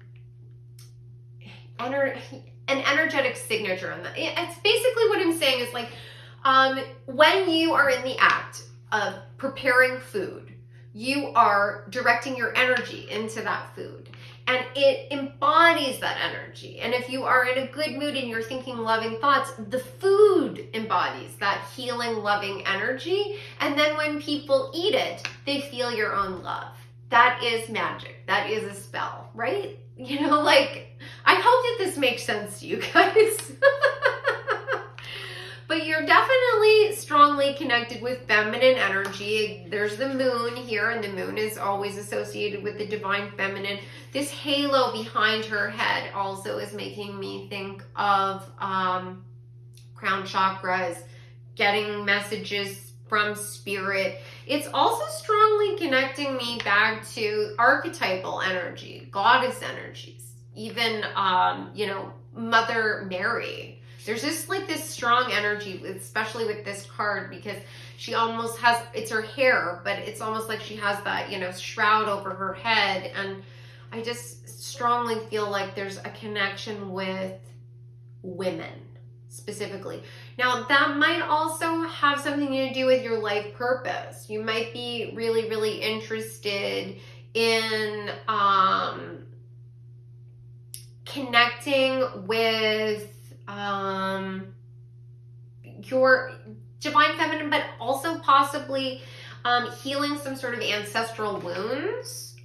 energetic signature. And it's basically what I'm saying is like, when you are in the act of preparing food, you are directing your energy into that food, and it embodies that energy. And if you are in a good mood and you're thinking loving thoughts, the food embodies that healing, loving energy. And then when people eat it, they feel your own love. That is magic. That is a spell, right? You know, like, I hope that this makes sense to you guys. But you're definitely strongly connected with feminine energy. There's the moon here, and the moon is always associated with the divine feminine. This halo behind her head also is making me think of crown chakras, getting messages from spirit. It's also strongly connecting me back to archetypal energy, goddess energies, even, you know, Mother Mary. There's just like this strong energy, especially with this card, because she almost has, it's her hair, but it's almost like she has that, you know, shroud over her head. And I just strongly feel like there's a connection with women specifically. Now, that might also have something to do with your life purpose. You might be really, really interested in connecting with your divine feminine, but also possibly healing some sort of ancestral wounds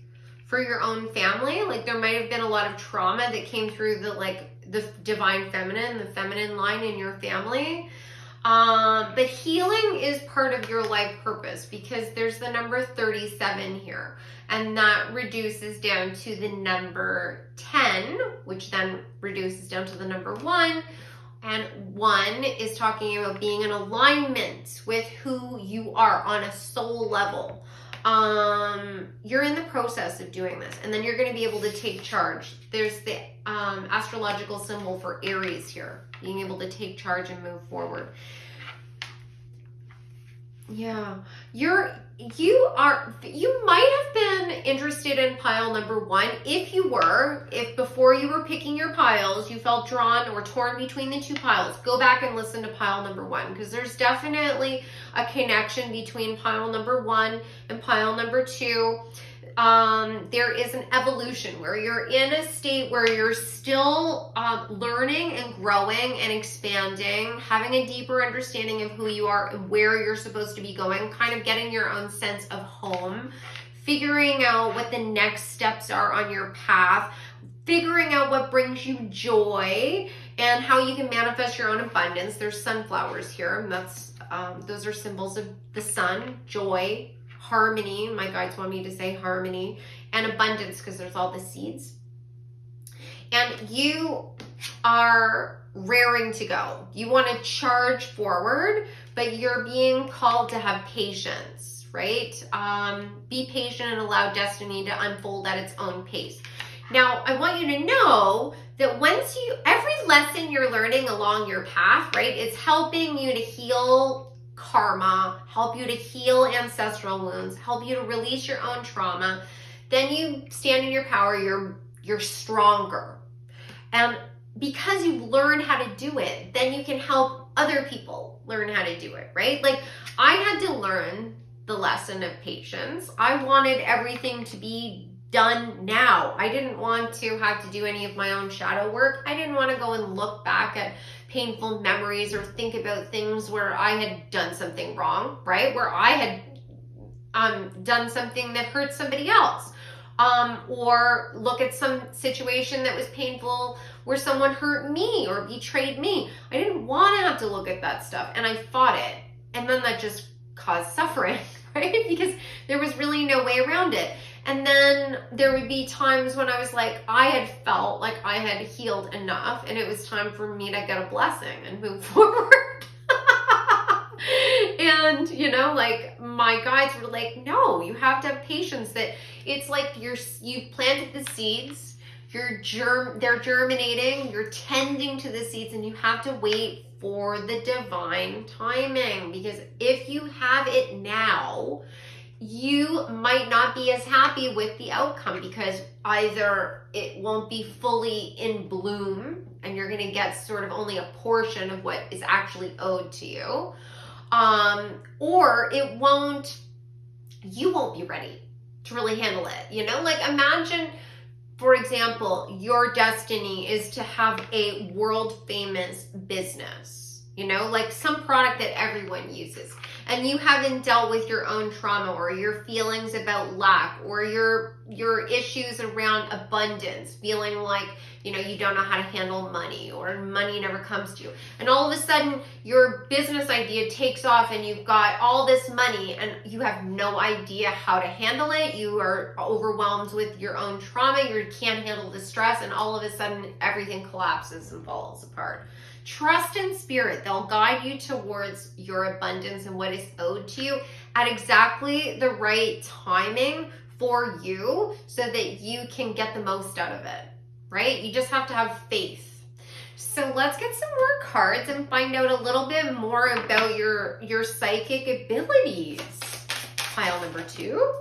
for your own family. Like there might have been a lot of trauma that came through the divine feminine, the feminine line in your family. But healing is part of your life purpose, because there's the number 37 here, and that reduces down to the number 10, which then reduces down to the number 1. And 1 is talking about being in alignment with who you are on a soul level. You're in the process of doing this, and then you're going to be able to take charge. There's the astrological symbol for Aries here, being able to take charge and move forward. Yeah, you might have been interested in pile number 1. If before you were picking your piles, you felt drawn or torn between the two piles, go back and listen to pile number 1, because there's definitely a connection between pile number 1 and pile number 2. There is an evolution where you're in a state where you're still learning and growing and expanding, having a deeper understanding of who you are and where you're supposed to be going, kind of getting your own sense of home, figuring out what the next steps are on your path, figuring out what brings you joy and how you can manifest your own abundance. There's sunflowers here, and that's those are symbols of the sun, joy, harmony. My guides want me to say harmony, and abundance, because there's all the seeds. And you are raring to go. You want to charge forward, but you're being called to have patience, right? Be patient and allow destiny to unfold at its own pace. Now, I want you to know that every lesson you're learning along your path, right, it's helping you to heal karma, help you to heal ancestral wounds, help you to release your own trauma. Then you stand in your power, you're stronger. And because you've learned how to do it, then you can help other people learn how to do it, right? Like, I had to learn the lesson of patience. I wanted everything to be done now. I didn't want to have to do any of my own shadow work. I didn't want to go and look back at painful memories or think about things where I had done something wrong, right? Where I had done something that hurt somebody else. Or look at some situation that was painful where someone hurt me or betrayed me. I didn't want to have to look at that stuff, and I fought it. And then that just caused suffering, right? Because there was really no way around it. And then there would be times when I was like, I had felt like I had healed enough and it was time for me to get a blessing and move forward. And, you know, like, my guides were like, no, you have to have patience. That it's like you've planted the seeds, they're germinating, you're tending to the seeds, and you have to wait for the divine timing. Because if you have it now, you might not be as happy with the outcome, because either it won't be fully in bloom and you're going to get sort of only a portion of what is actually owed to you, or you won't be ready to really handle it. You know, like, imagine, for example, your destiny is to have a world famous business, you know, like some product that everyone uses, and you haven't dealt with your own trauma or your feelings about lack or your issues around abundance, feeling like, you know, you don't know how to handle money or money never comes to you. And all of a sudden your business idea takes off and you've got all this money and you have no idea how to handle it. You are overwhelmed with your own trauma. You can't handle the stress, and all of a sudden everything collapses and falls apart. Trust in spirit. They'll guide you towards your abundance and what is owed to you at exactly the right timing for you, so that you can get the most out of it, right? You just have to have faith. So let's get some more cards and find out a little bit more about your psychic abilities. Pile number 2.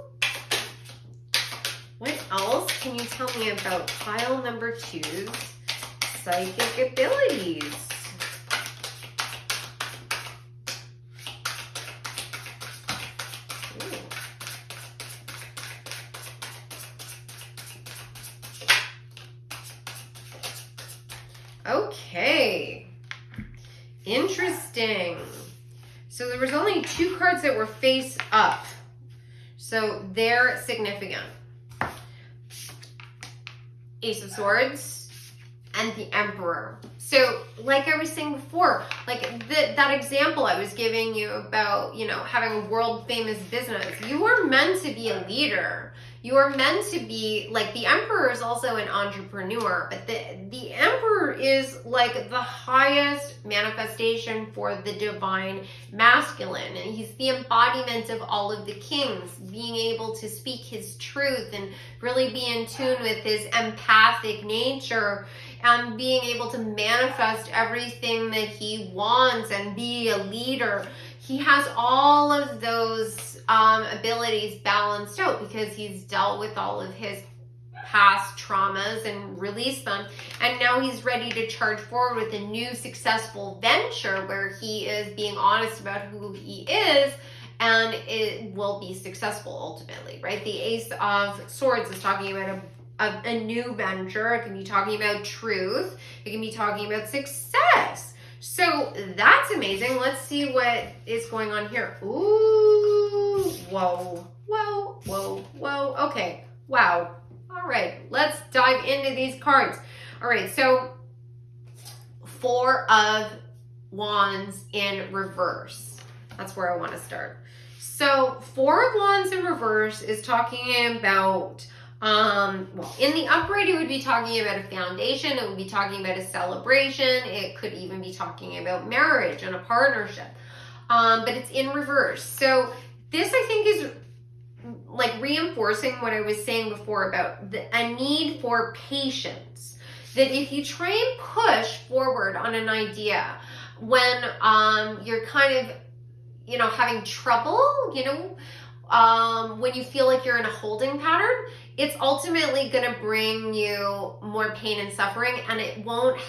What else can you tell me about pile number 2's psychic abilities? Okay, interesting. So there was only 2 cards that were face up, so they're significant. Ace of Swords and the Emperor. So like I was saying before, like that example I was giving you about, you know, having a world famous business, you are meant to be a leader. You are meant to be, like, the Emperor is also an entrepreneur, but the Emperor is like the highest manifestation for the divine masculine. And he's the embodiment of all of the kings, being able to speak his truth and really be in tune with his empathic nature and being able to manifest everything that he wants and be a leader. He has all of those abilities balanced out because he's dealt with all of his past traumas and released them. And now he's ready to charge forward with a new successful venture where he is being honest about who he is, and it will be successful ultimately, right? The Ace of Swords is talking about a new venture. It can be talking about truth. It can be talking about success. So that's amazing. Let's see what is going on here. Ooh, whoa, whoa, whoa, whoa. Okay, wow. All right, let's dive into these cards. All right, so 4 of Wands in reverse. That's where I want to start. So 4 of Wands in reverse is talking about well, in the upright, it would be talking about a foundation. It would be talking about a celebration. It could even be talking about marriage and a partnership. But it's in reverse. So this, I think, is like reinforcing what I was saying before about a need for patience. That if you try and push forward on an idea when you're kind of, you know, having trouble, you know, when you feel like you're in a holding pattern, it's ultimately going to bring you more pain and suffering, and it won't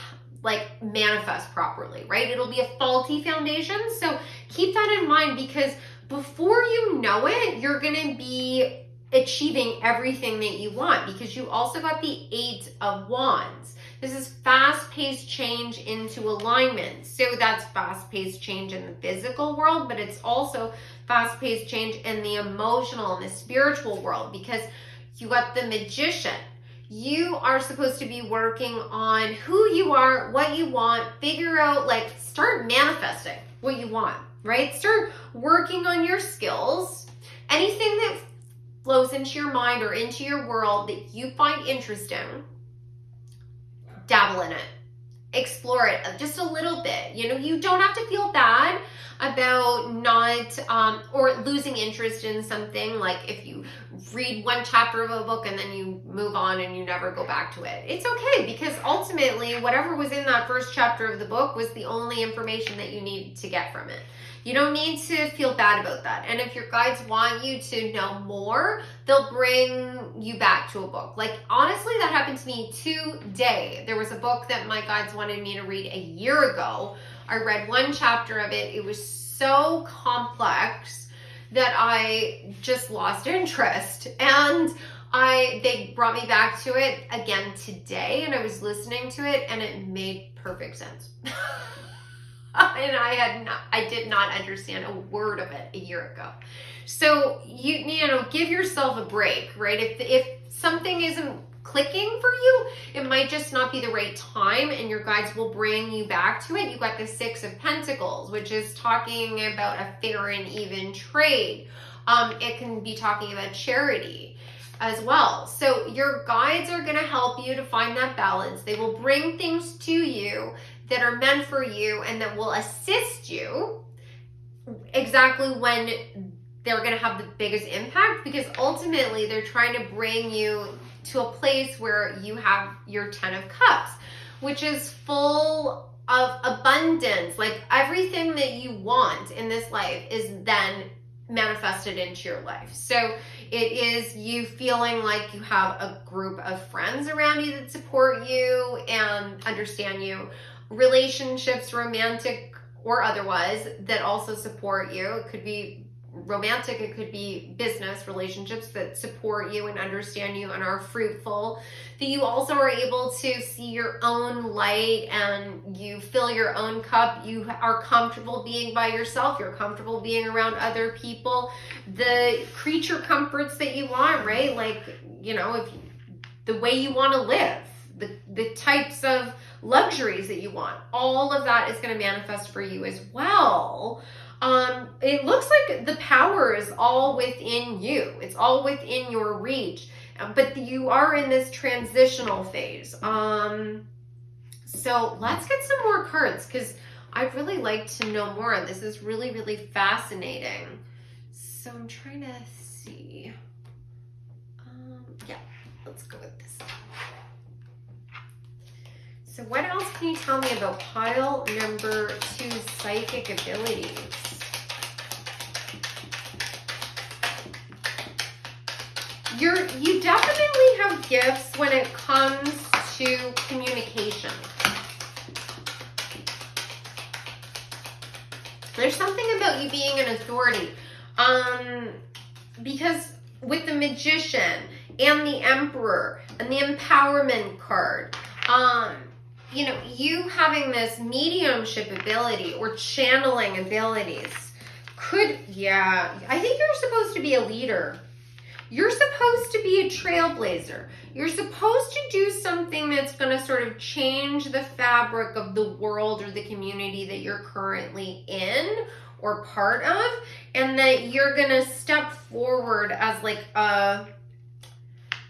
like manifest properly, right? It'll be a faulty foundation. So keep that in mind, because before you know it, you're going to be achieving everything that you want, because you also got the 8 of Wands. This is fast-paced change into alignment. So that's fast-paced change in the physical world, but it's also fast-paced change in the emotional and the spiritual world, because you got the Magician. You are supposed to be working on who you are, what you want, figure out, like, start manifesting what you want, right? Start working on your skills. Anything that flows into your mind or into your world that you find interesting, dabble in it. Explore it just a little bit. You know, you don't have to feel bad about not or losing interest in something. Like if you read one chapter of a book and then you move on and you never go back to it, it's okay, because ultimately whatever was in that first chapter of the book was the only information that you needed to get from it. You don't need to feel bad about that. And if your guides want you to know more, they'll bring you back to a book. Like, honestly, that happened to me today. There was a book that my guides wanted me to read a year ago. I read one chapter of it. It was so complex that I just lost interest. And they brought me back to it again today, and I was listening to it, and it made perfect sense. And I did not understand a word of it a year ago. So you know, give yourself a break, right? If something isn't clicking for you, it might just not be the right time, and your guides will bring you back to it. You got the 6 of Pentacles, which is talking about a fair and even trade. It can be talking about charity as well. So your guides are going to help you to find that balance. They will bring things to you that are meant for you and that will assist you exactly when they're going to have the biggest impact, because ultimately they're trying to bring you to a place where you have your 10 of Cups, which is full of abundance. Like everything that you want in this life is then manifested into your life. So it is you feeling like you have a group of friends around you that support you and understand you, relationships, romantic or otherwise, that also support you. It could be romantic, it could be business relationships that support you and understand you and are fruitful, that you also are able to see your own light and you fill your own cup. You are comfortable being by yourself, you're comfortable being around other people, the creature comforts that you want, right? Like, you know, if the way you want to live, the types of luxuries that you want, all of that is going to manifest for you as well. It looks like the power is all within you. It's all within your reach, but you are in this transitional phase. So let's get some more cards, because I'd really like to know more. This is really, really fascinating. So I'm trying to see. Yeah, let's go with this. So what else can you tell me about pile number 2, psychic abilities? You definitely have gifts when it comes to communication. There's something about you being an authority. Because with the Magician and the Emperor and the Empowerment card, you know, you having this mediumship ability or channeling abilities could, yeah, I think you're supposed to be a leader. You're supposed to be a trailblazer. You're supposed to do something that's going to sort of change the fabric of the world or the community that you're currently in or part of, and that you're going to step forward as like a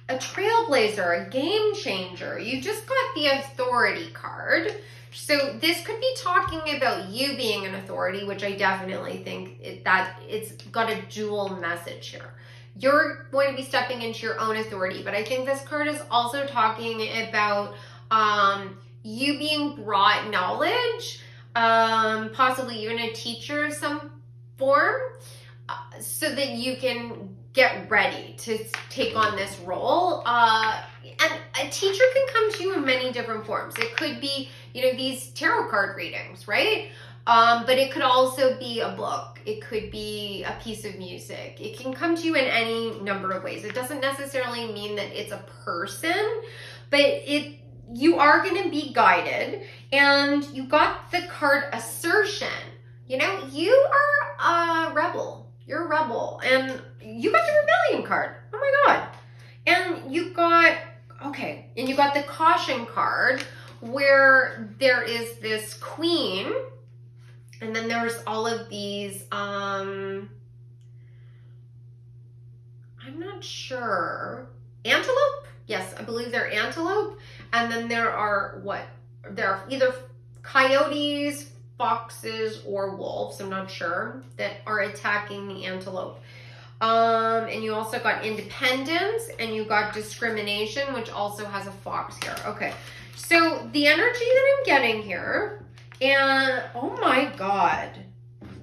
trailblazer, a game changer. You just got the authority card. So this could be talking about you being an authority, which I definitely think that it's got a dual message here. You're going to be stepping into your own authority, but I think this card is also talking about you being brought knowledge, possibly even a teacher of some form, so that you can get ready to take on this role. and a teacher can come to you in many different forms. It could be, these tarot card readings, right? But it could also be a book. It could be a piece of music. It can come to you in any number of ways. It doesn't necessarily mean that it's a person, but you are going to be guided. And you got the card assertion. You are a rebel. You're a rebel. And you got the rebellion card. Oh my God. And you got the caution card, where there is this queen, and then there's all of these, I'm not sure, antelope? Yes, I believe they're antelope. And then there are either coyotes, foxes, or wolves, I'm not sure, that are attacking the antelope. And you also got independence, and you got discrimination, which also has a fox here. Okay, so the energy that I'm getting here, and oh my God.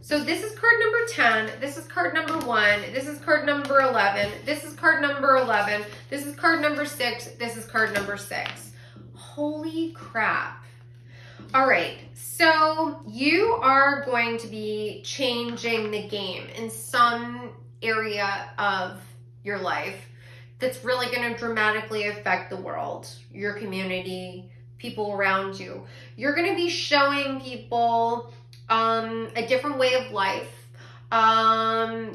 So this is card number 10, this is card number 1, this is card number 11, this is card number 11, this is card number 6, this is card number 6. Holy crap. All right, so you are going to be changing the game in some area of your life that's really going to dramatically affect the world, your community, people around you. You're going to be showing people a different way of life.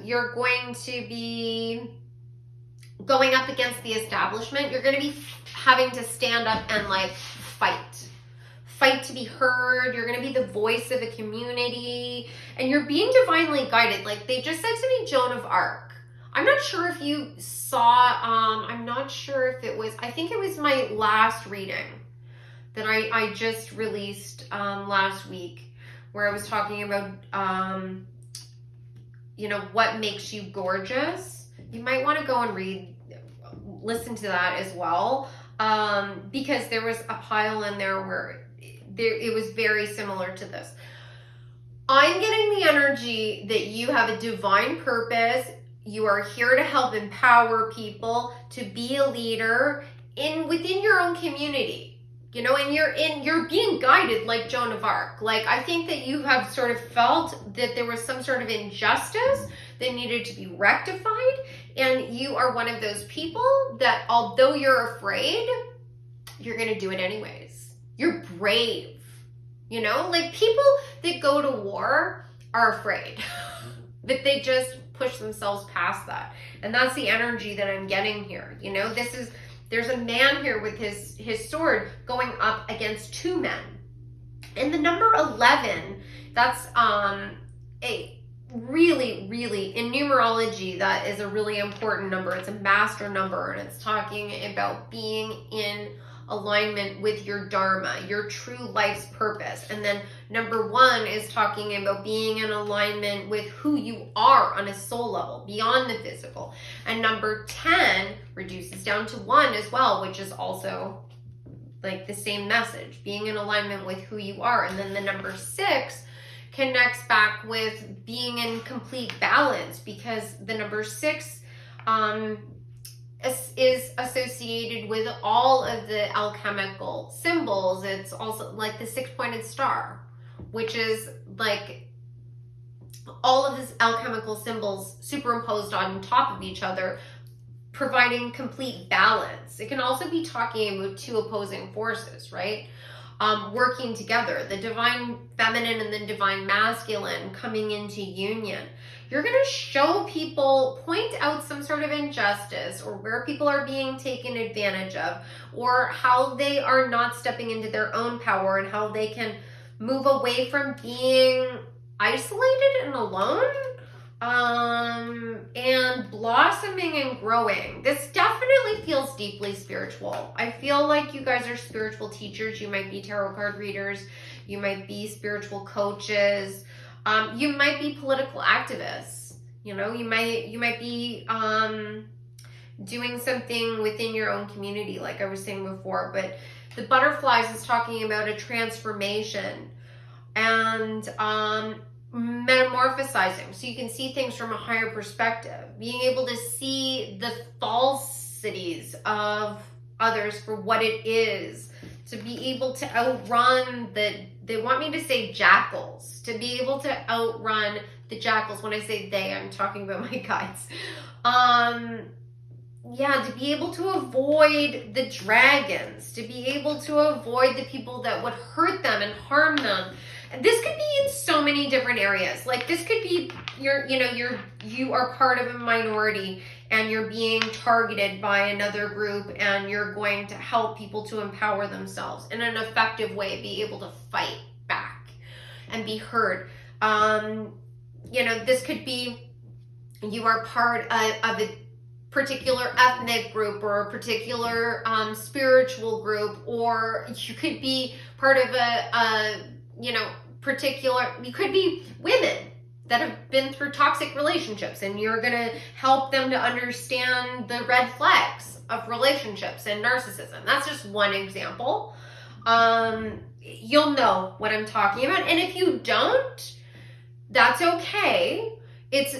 You're going to be going up against the establishment. You're going to be having to stand up and fight to be heard. You're going to be the voice of a community, and you're being divinely guided. Like they just said to me, Joan of Arc. I'm not sure if you saw, I'm not sure if it was, I think it was my last reading that I just released last week, where I was talking about, what makes you gorgeous. You might want to go and listen to that as well, because there was a pile in there where it was very similar to this. I'm getting the energy that you have a divine purpose. You are here to help empower people, to be a leader within your own community, and you're being guided like Joan of Arc. Like, I think that you have sort of felt that there was some sort of injustice that needed to be rectified, and you are one of those people that, although you're afraid, you're going to do it anyways. You're brave. Like people that go to war are afraid, but they just push themselves past that. And that's the energy that I'm getting here. There's a man here with his sword going up against two men. And the number 11, that's a really, really, in numerology, that is a really important number. It's a master number, and it's talking about being in alignment with your dharma, your true life's purpose. And then number 1 is talking about being in alignment with who you are on a soul level, beyond the physical. And number 10 reduces down to 1 as well, which is also like the same message, being in alignment with who you are. And then the number 6 connects back with being in complete balance, because the number 6 is associated with all of the alchemical symbols. It's also like the 6-pointed star, which is like all of these alchemical symbols superimposed on top of each other, providing complete balance. It can also be talking about 2 opposing forces, right? Working together, the divine feminine and the divine masculine coming into union. You're going to show people, point out some sort of injustice, or where people are being taken advantage of, or how they are not stepping into their own power, and how they can move away from being isolated and alone, and blossoming and growing. This definitely feels deeply spiritual. I feel like you guys are spiritual teachers. You might be tarot card readers. You might be spiritual coaches. You might be political activists. You might be doing something within your own community, like I was saying before. But the butterflies is talking about a transformation and metamorphosizing, so you can see things from a higher perspective, being able to see the falsities of others for what it is, to be able to outrun they want me to say jackals, to be able to outrun the jackals. When I say they, I'm talking about my guides. Yeah, to be able to avoid the dragons, to be able to avoid the people that would hurt them and harm them. This could be in so many different areas. Like this could be you are part of a minority and you're being targeted by another group, and you're going to help people to empower themselves in an effective way, be able to fight back and be heard. This could be you are part of a particular ethnic group or a particular spiritual group, or you could be part of you could be women that have been through toxic relationships, and you're going to help them to understand the red flags of relationships and narcissism. That's just one example. You'll know what I'm talking about. And if you don't, that's okay. It's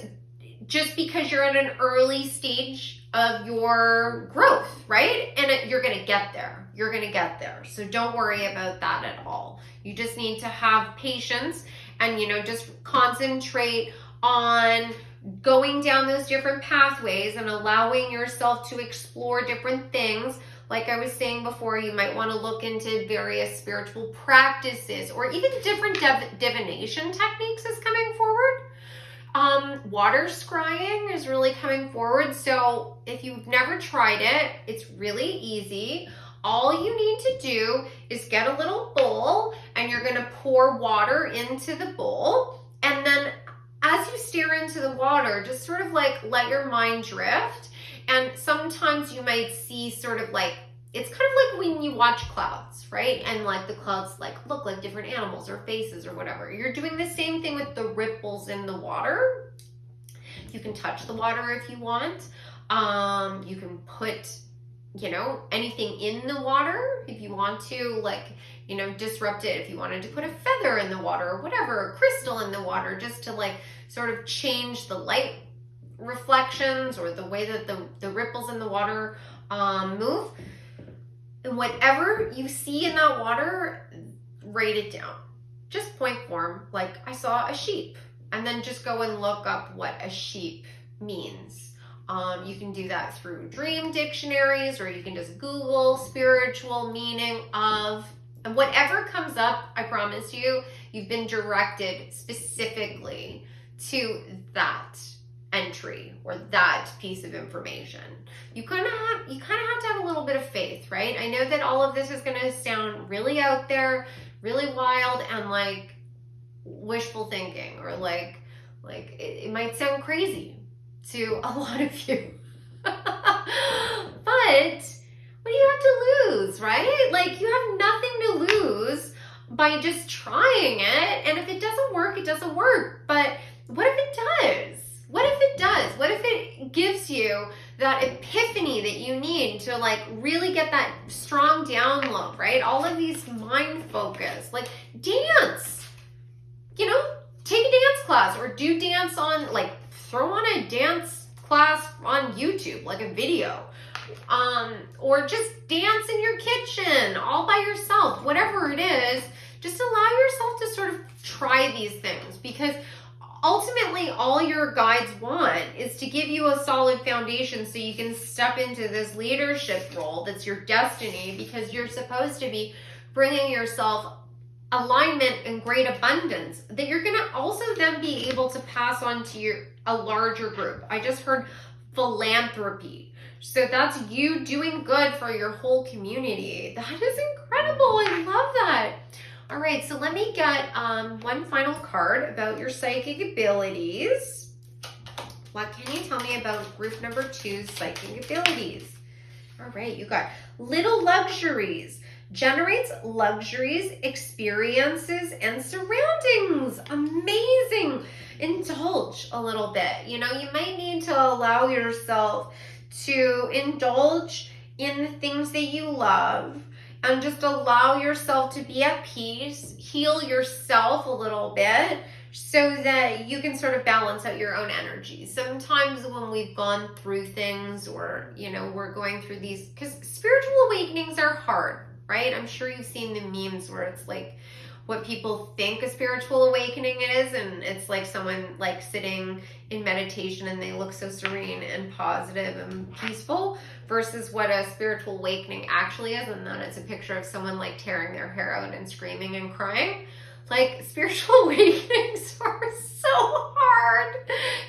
just because you're at an early stage of your growth, right? And you're going to get there. You're going to get there. So don't worry about that at all. You just need to have patience and, just concentrate on going down those different pathways and allowing yourself to explore different things. Like I was saying before, you might want to look into various spiritual practices, or even different divination techniques is coming forward. Water scrying is really coming forward. So if you've never tried it, it's really easy. All you need to do is get a little bowl, and you're going to pour water into the bowl. And then as you stare into the water, just sort of like let your mind drift. And sometimes you might see sort of like, it's kind of like when you watch clouds, right? And like the clouds like look like different animals or faces or whatever. You're doing the same thing with the ripples in the water. You can touch the water if you want. You can put, anything in the water if you want to, like, disrupt it. If you wanted to put a feather in the water or whatever, a crystal in the water, just to like sort of change the light reflections or the way that the ripples in the water move. And whatever you see in that water, write it down. Just point form, like I saw a sheep, and then just go and look up what a sheep means. You can do that through dream dictionaries, or you can just Google spiritual meaning of, and whatever comes up, I promise you, you've been directed specifically to that entry or that piece of information. You kind of have to have a little bit of faith, right? I know that all of this is going to sound really out there, really wild, and like wishful thinking, or like it might sound crazy to a lot of you. But what do you have to lose, right? Like, you have nothing to lose by just trying it. And if it doesn't work, it doesn't work. But what if it does? What if it does? What if it gives you that epiphany that you need to like really get that strong download, right? All of these mind focus, like dance, take a dance class, or do dance on, like, throw on a dance class on YouTube, like a video, or just dance in your kitchen all by yourself, whatever it is. Just allow yourself to sort of try these things, because ultimately all your guides want is to give you a solid foundation so you can step into this leadership role that's your destiny, because you're supposed to be bringing yourself alignment and great abundance that you're going to also then be able to pass on to a larger group. I just heard philanthropy. So that's you doing good for your whole community. That is incredible. I love that. All right, so let me get one final card about your psychic abilities. What can you tell me about group number 2's psychic abilities? All right, you got little luxuries. Generates luxuries, experiences, and surroundings. Amazing. Indulge a little bit. You might need to allow yourself to indulge in the things that you love, and just allow yourself to be at peace, heal yourself a little bit, so that you can sort of balance out your own energy. Sometimes when we've gone through things, or, you know, we're going through these, because spiritual awakenings are hard, right? I'm sure you've seen the memes where it's like what people think a spiritual awakening is, and it's like someone like sitting in meditation and they look so serene and positive and peaceful, versus what a spiritual awakening actually is, and then it's a picture of someone like tearing their hair out and screaming and crying. Like, spiritual awakenings are so hard.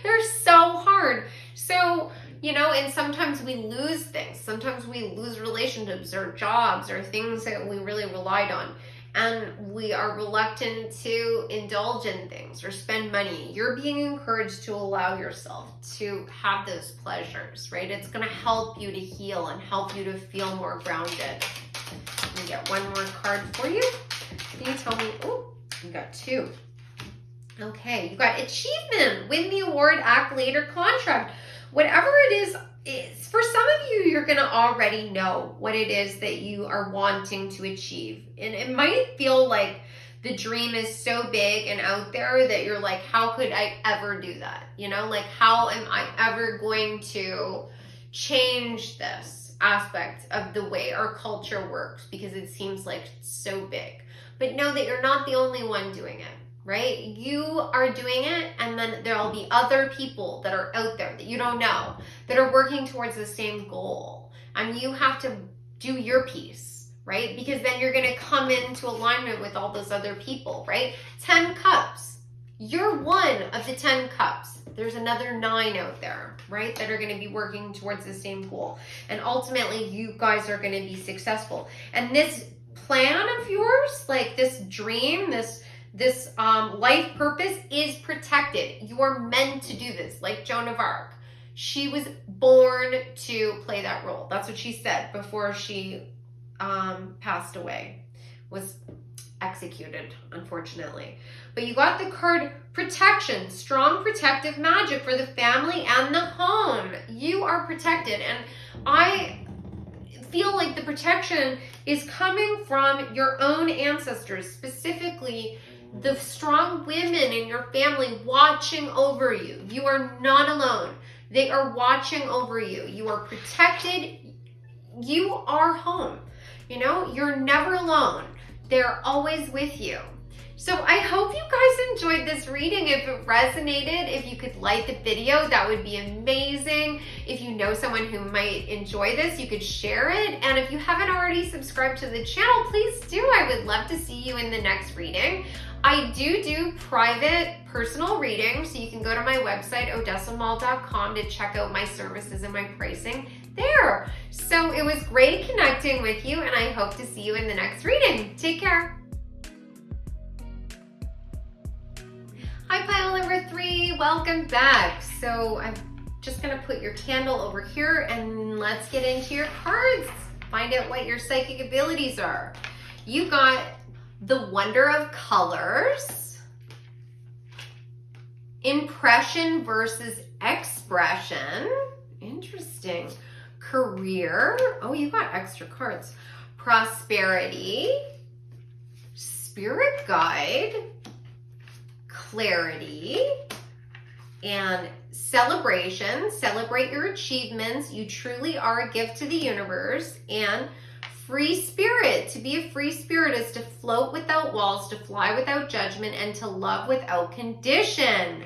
They're so hard. So, you know, and sometimes we lose things. Sometimes we lose relationships or jobs or things that we really relied on. And we are reluctant to indulge in things or spend money. You're being encouraged to allow yourself to have those pleasures, right? It's going to help you to heal and help you to feel more grounded. Let me get one more card for you. Can you tell me? Oh, you got two. Okay, you got achievement, win the award, accolade, or contract. Whatever it is, for some of you, you're going to already know what it is that you are wanting to achieve. And it might feel like the dream is so big and out there that you're like, how could I ever do that? You know, like, how am I ever going to change this aspect of the way our culture works? Because it seems like it's so big. But know that you're not the only one doing it, right? You are doing it, and then there'll be other people that are out there that you don't know that are working towards the same goal. And you have to do your piece, right? Because then you're going to come into alignment with all those other people, right? 10 cups. You're one of the 10 cups. There's another 9 out there, right, that are going to be working towards the same goal. And ultimately, you guys are going to be successful. And this plan of yours, like this dream, this life purpose, is protected. You are meant to do this. Like Joan of Arc, she was born to play that role. That's what she said before she passed away, was executed, unfortunately. But you got the card protection, strong protective magic for the family and the home. You are protected, and I feel like the protection is coming from your own ancestors, specifically the strong women in your family watching over you. You are not alone. They are watching over you. You are protected. You are home. You know, you're never alone. They're always with you. So I hope you guys enjoyed this reading. If it resonated, if you could like the video, that would be amazing. If you know someone who might enjoy this, you could share it. And if you haven't already subscribed to the channel, please do. I would love to see you in the next reading. I do private personal readings, so you can go to my website, odessamall.com, to check out my services and my pricing there. So it was great connecting with you, and I hope to see you in the next reading. Take care. Hi, pile number 3, welcome back. So I'm just gonna put your candle over here, and let's get into your cards. Find out what your psychic abilities are. You got the wonder of colors, impression versus expression, interesting, career, oh, you got extra cards, prosperity, spirit guide, clarity, and celebration. Celebrate your achievements. You truly are a gift to the universe. And free spirit. To be a free spirit is to float without walls, to fly without judgment, and to love without condition.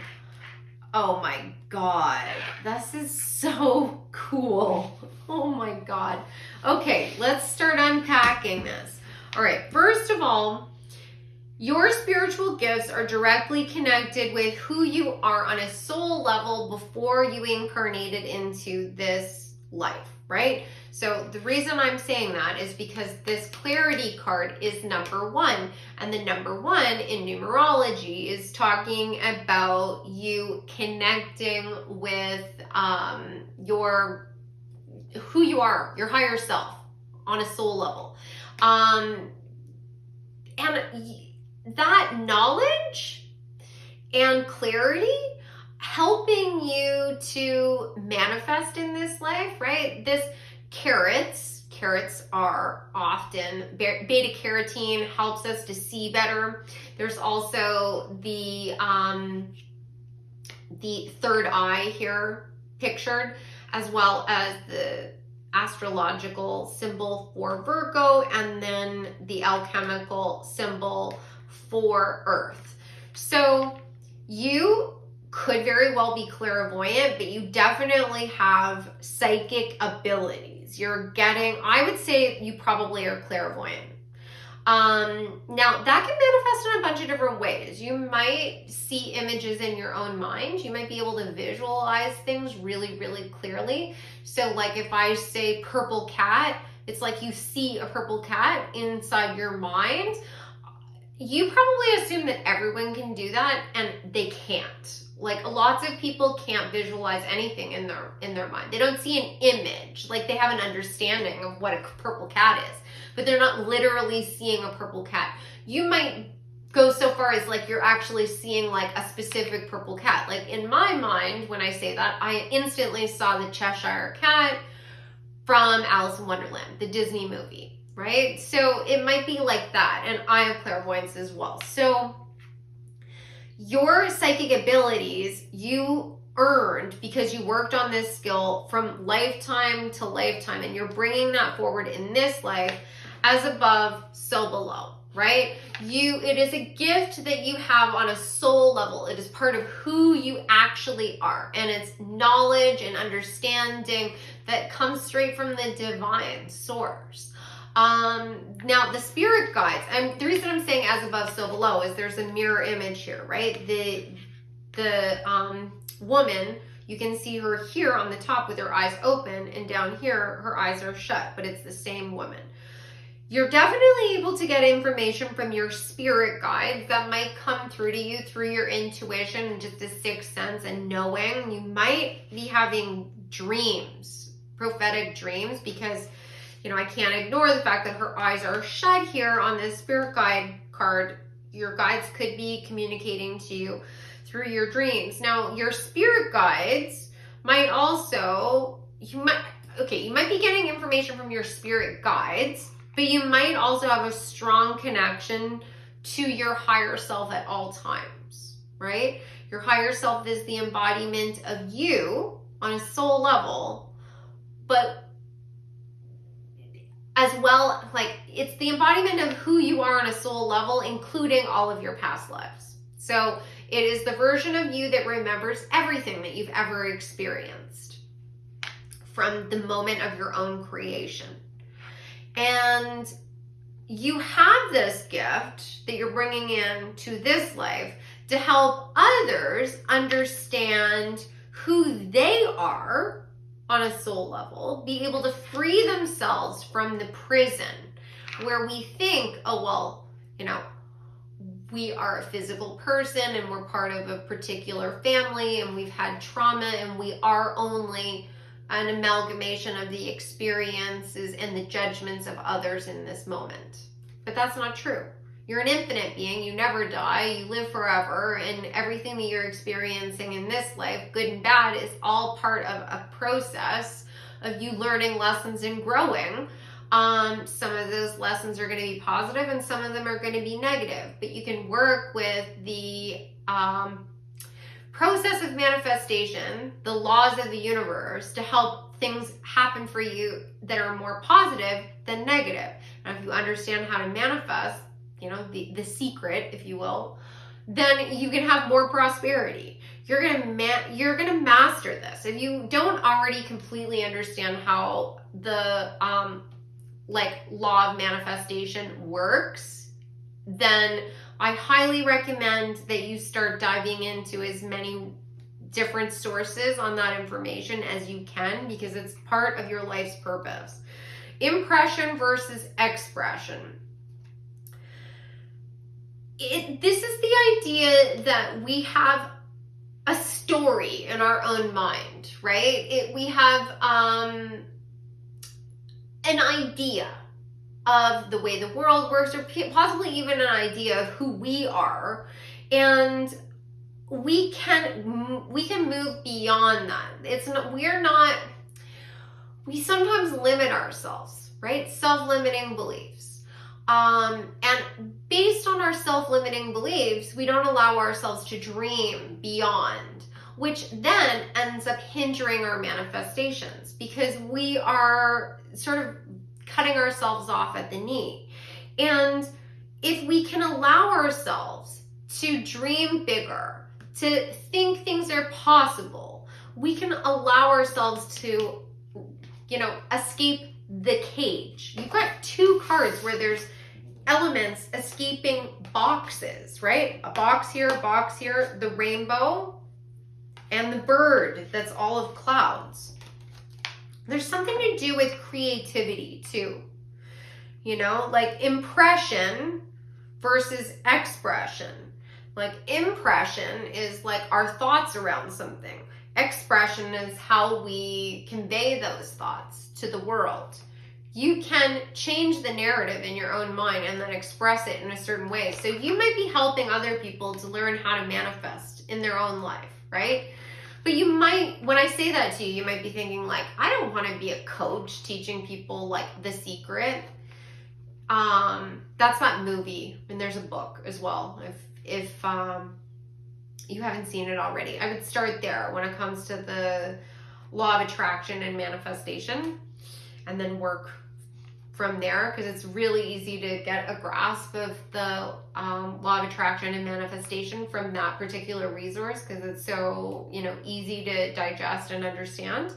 Oh my God, this is so cool. Oh my God. Okay, let's start unpacking this. All right, first of all, your spiritual gifts are directly connected with who you are on a soul level before you incarnated into this life, right? So the reason I'm saying that is because this clarity card is number 1, and the number 1 in numerology is talking about you connecting with who you are, your higher self on a soul level. And that knowledge and clarity helping you to manifest in this life, right? This carrots carrots are often, beta carotene helps us to see better. There's also the third eye here pictured, as well as the astrological symbol for Virgo, and then the alchemical symbol for Earth. So you could very well be clairvoyant, but you definitely have psychic abilities. I would say you probably are clairvoyant. Now that can manifest in a bunch of different ways. You might see images in your own mind. You might be able to visualize things really, really clearly. So like if I say purple cat, it's like you see a purple cat inside your mind. You probably assume that everyone can do that, and they can't. Like lots of people can't visualize anything in their mind. They don't see an image. Like they have an understanding of what a purple cat is, but they're not literally seeing a purple cat. You might go so far as like you're actually seeing like a specific purple cat. Like in my mind, when I say that, I instantly saw the Cheshire Cat from Alice in Wonderland, the Disney movie, right? So it might be like that, and I have clairvoyance as well. So your psychic abilities you earned because you worked on this skill from lifetime to lifetime, and you're bringing that forward in this life. As above, so below, right? It is a gift that you have on a soul level. It is part of who you actually are, and it's knowledge and understanding that comes straight from the divine source. Now the spirit guides, and the reason I'm saying as above, so below is there's a mirror image here, right? The woman, you can see her here on the top with her eyes open, and down here, her eyes are shut, but it's the same woman. You're definitely able to get information from your spirit guides that might come through to you through your intuition and just a sixth sense and knowing. You might be having dreams, prophetic dreams, because I can't ignore the fact that her eyes are shut here on this spirit guide card. Your guides could be communicating to you through your dreams. Now, your spirit guides might also, you might be getting information from your spirit guides, but you might also have a strong connection to your higher self at all times, right? Your higher self is the embodiment of you on a soul level, but as well, like it's the embodiment of who you are on a soul level, including all of your past lives. So it is the version of you that remembers everything that you've ever experienced from the moment of your own creation. And you have this gift that you're bringing into this life to help others understand who they are on a soul level, be able to free themselves from the prison where we think, oh, well, we are a physical person and we're part of a particular family and we've had trauma and we are only an amalgamation of the experiences and the judgments of others in this moment. But that's not true. You're an infinite being. You never die. You live forever. And everything that you're experiencing in this life, good and bad, is all part of a process of you learning lessons and growing. Some of those lessons are going to be positive and some of them are going to be negative. But you can work with the process of manifestation, the laws of the universe, to help things happen for you that are more positive than negative. And if you understand how to manifest, the secret, if you will, then you can have more prosperity. You're gonna master this. If you don't already completely understand how the law of manifestation works, then I highly recommend that you start diving into as many different sources on that information as you can, because it's part of your life's purpose. Impression versus expression. This is the idea that we have a story in our own mind, right? We have an idea of the way the world works, or possibly even an idea of who we are, and we can move beyond that. We sometimes limit ourselves, right? Self-limiting beliefs. And based on our self-limiting beliefs, we don't allow ourselves to dream beyond, which then ends up hindering our manifestations because we are sort of cutting ourselves off at the knee. And if we can allow ourselves to dream bigger, to think things are possible, we can allow ourselves to, escape the cage. You've got two cards where there's elements escaping boxes, right? A box here, the rainbow, and the bird that's all of clouds. There's something to do with creativity too. Like impression versus expression. Like impression is like our thoughts around something. Expression is how we convey those thoughts to the world. You can change the narrative in your own mind and then express it in a certain way. So you might be helping other people to learn how to manifest in their own life, right? But you might, when I say that to you, you might be thinking like, I don't want to be a coach teaching people like The Secret. That's that movie, and there's a book as well. If you haven't seen it already, I would start there when it comes to the law of attraction and manifestation, and then work from there, because it's really easy to get a grasp of the law of attraction and manifestation from that particular resource, because it's so easy to digest and understand.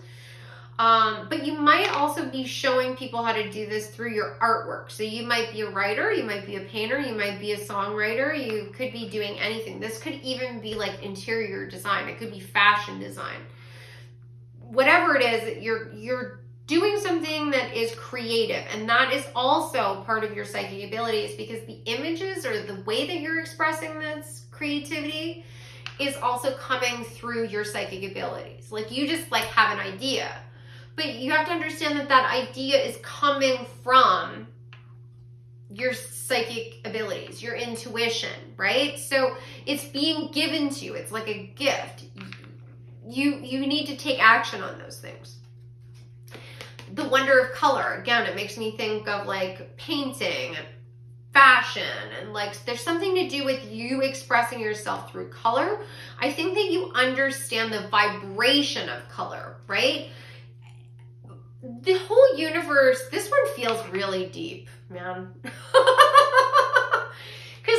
But you might also be showing people how to do this through your artwork. So you might be a writer, you might be a painter, you might be a songwriter, you could be doing anything. This could even be like interior design. It could be fashion design. Whatever it is, you're doing something that is creative, and that is also part of your psychic abilities, because the images or the way that you're expressing this creativity is also coming through your psychic abilities. Like you just like have an idea, but you have to understand that that idea is coming from your psychic abilities, your intuition, right? So it's being given to you. It's like a gift. You need to take action on those things. The wonder of color, again, it makes me think of like painting and fashion, and like there's something to do with you expressing yourself through color. I think that you understand the vibration of color, right? The whole universe, this one feels really deep, man. Because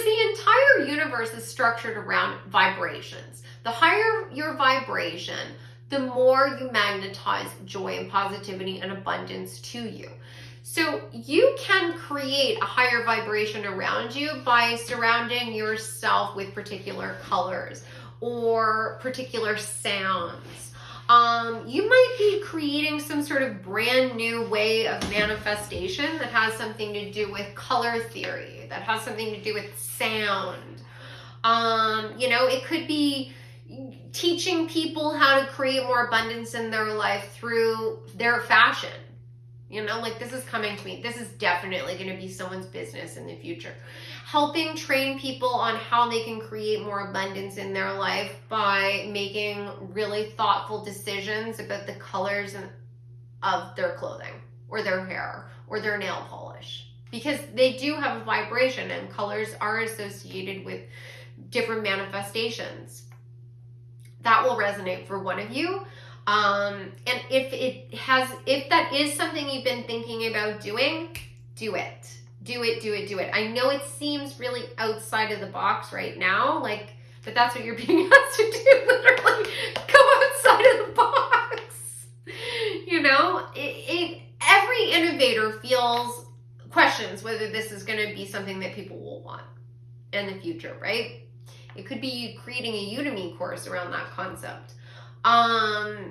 the entire universe is structured around vibrations. The higher your vibration, the more you magnetize joy and positivity and abundance to you. So you can create a higher vibration around you by surrounding yourself with particular colors or particular sounds. You might be creating some sort of brand new way of manifestation that has something to do with color theory, that has something to do with sound. It could be teaching people how to create more abundance in their life through their fashion. Like this is coming to me. This is definitely going to be someone's business in the future. Helping train people on how they can create more abundance in their life by making really thoughtful decisions about the colors of their clothing or their hair or their nail polish. Because they do have a vibration, and colors are associated with different manifestations. That will resonate for one of you. And if that is something you've been thinking about doing, do it. Do it. I know it seems really outside of the box right now, but that's what you're being asked to do, literally. Go outside of the box. Every innovator questions whether this is going to be something that people will want in the future, right? It could be creating a Udemy course around that concept. I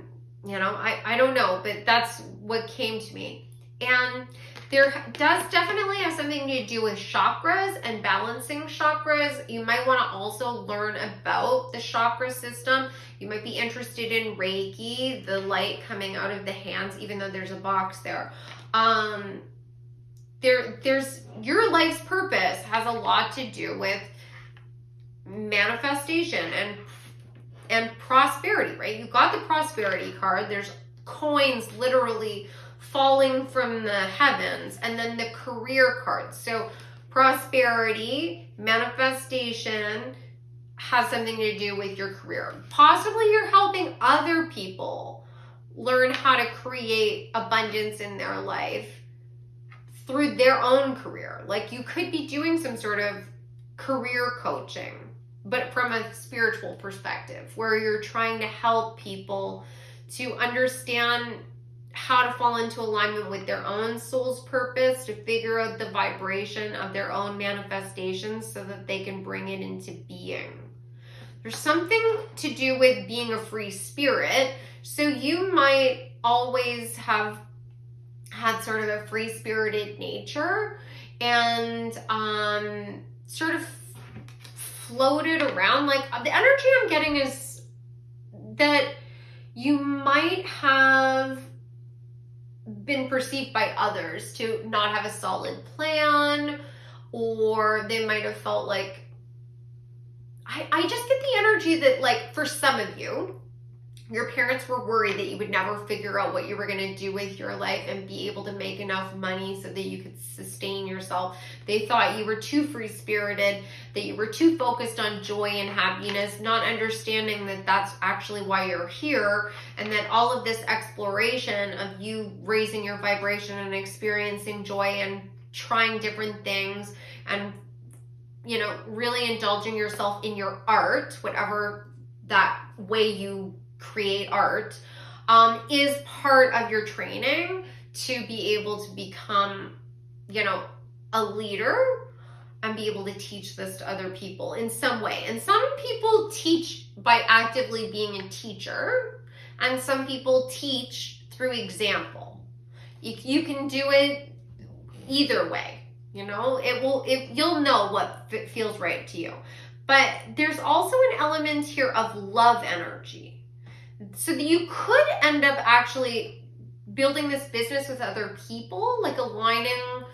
don't know, but that's what came to me. And there does definitely have something to do with chakras and balancing chakras. You might want to also learn about the chakra system. You might be interested in Reiki, the light coming out of the hands, even though there's a box there. There's your life's purpose has a lot to do with manifestation and prosperity, right? You've got the prosperity card. There's coins literally falling from the heavens. And then the career card. So prosperity, manifestation has something to do with your career. Possibly you're helping other people learn how to create abundance in their life through their own career. Like you could be doing some sort of career coaching, but from a spiritual perspective, where you're trying to help people to understand how to fall into alignment with their own soul's purpose, to figure out the vibration of their own manifestations so that they can bring it into being. There's something to do with being a free spirit. So you might always have had sort of a free-spirited nature and sort of floated around. Like the energy I'm getting is that you might have been perceived by others to not have a solid plan, or they might have felt like, I just get the energy that, like, for some of you, your parents were worried that you would never figure out what you were going to do with your life and be able to make enough money so that you could sustain yourself. They thought you were too free-spirited, that you were too focused on joy and happiness, not understanding that that's actually why you're here, and that all of this exploration of you raising your vibration and experiencing joy and trying different things and, you know, really indulging yourself in your art, whatever that way you create art, is part of your training to be able to become, you know, a leader and be able to teach this to other people in some way. And some people teach by actively being a teacher, and some people teach through example. You can do it either way, you know, you'll know what feels right to you. But there's also an element here of love energy. So that you could end up actually building this business with other people, like aligning,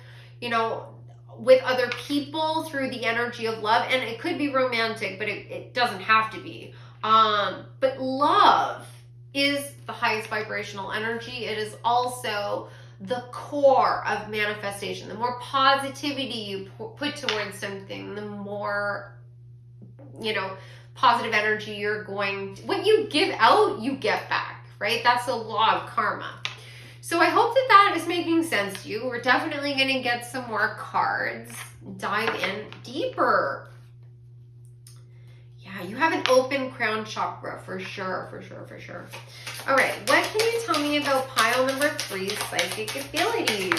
you know, with other people through the energy of love. And it could be romantic, but it doesn't have to be. But love is the highest vibrational energy. It is also the core of manifestation. The more positivity you put towards something, the more, you know, positive energy you're going to, what you give out, you get back, right? That's the law of karma. So I hope that that is making sense to you. We're definitely going to get some more cards, dive in deeper. Yeah, you have an open crown chakra for sure, for sure, for sure. All right, what can you tell me about pile number 3, psychic abilities?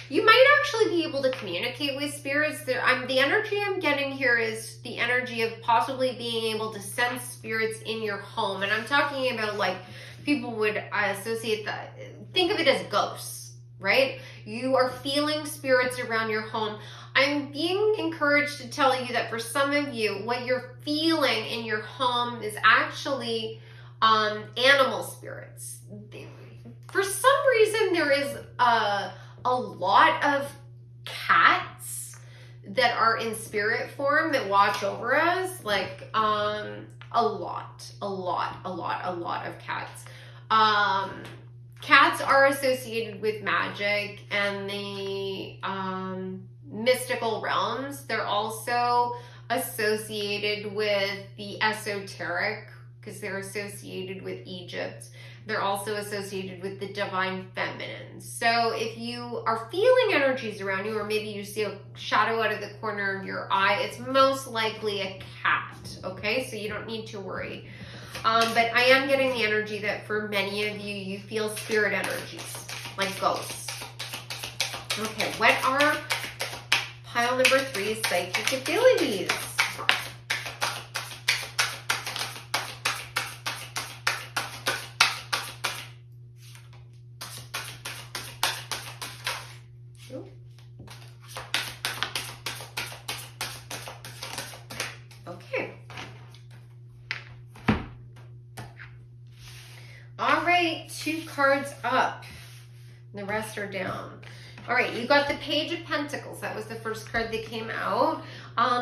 You might actually be able to communicate with spirits. The energy I'm getting here is the energy of possibly being able to sense spirits in your home. And I'm talking about, like, people would associate that, think of it as ghosts, right? You are feeling spirits around your home. I'm being encouraged to tell you that for some of you, what you're feeling in your home is actually animal spirits. For some reason, there is a lot of cats that are in spirit form that watch over us, like a lot of cats. Cats are associated with magic and the mystical realms. They're also associated with the esoteric because they're associated with Egypt. They're also associated with the divine feminine. So if you are feeling energies around you, or maybe you see a shadow out of the corner of your eye, it's most likely a cat, okay? So you don't need to worry. But I am getting the energy that for many of you, you feel spirit energies, like ghosts. Okay, what are pile number 3 psychic abilities? Okay. All right, 2 cards up. The rest are down. All right, you got the Page of Pentacles. That was the first card that came out.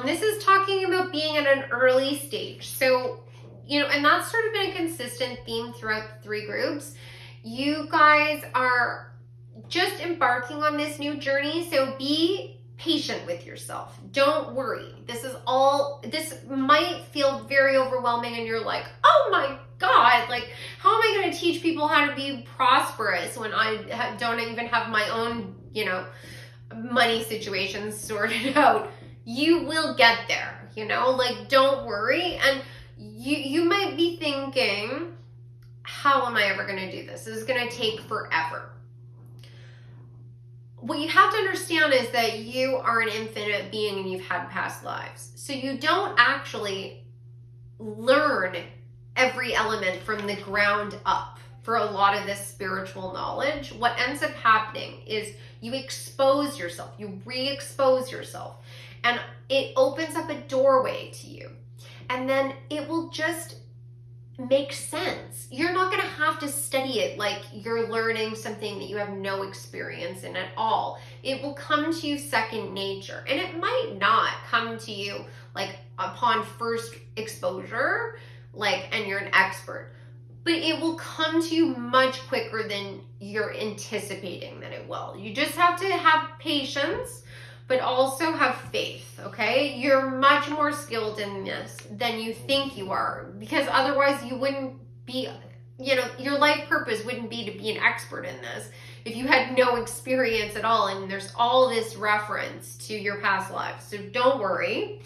This is talking about being at an early stage. So, you know, and that's sort of been a consistent theme throughout the 3 groups, You guys are just embarking on this new journey, so be patient with yourself. Don't worry. This might feel very overwhelming and you're like, oh my God, like, how am I going to teach people how to be prosperous when I don't even have my own, money situations sorted out? You will get there, like, don't worry. And you might be thinking, how am I ever going to do this? This is going to take forever. What you have to understand is that you are an infinite being and you've had past lives. So you don't actually learn every element from the ground up for a lot of this spiritual knowledge. What ends up happening is you expose yourself, you re-expose yourself, and it opens up a doorway to you. And then it will just make sense. You're not going to have to study it like you're learning something that you have no experience in at all. It will come to you second nature. And it might not come to you like upon first exposure, and you're an expert. But it will come to you much quicker than you're anticipating that it will. You just have to have patience, but also have faith, okay? You're much more skilled in this than you think you are, because otherwise you wouldn't be, your life purpose wouldn't be to be an expert in this if you had no experience at all, and there's all this reference to your past lives. So don't worry.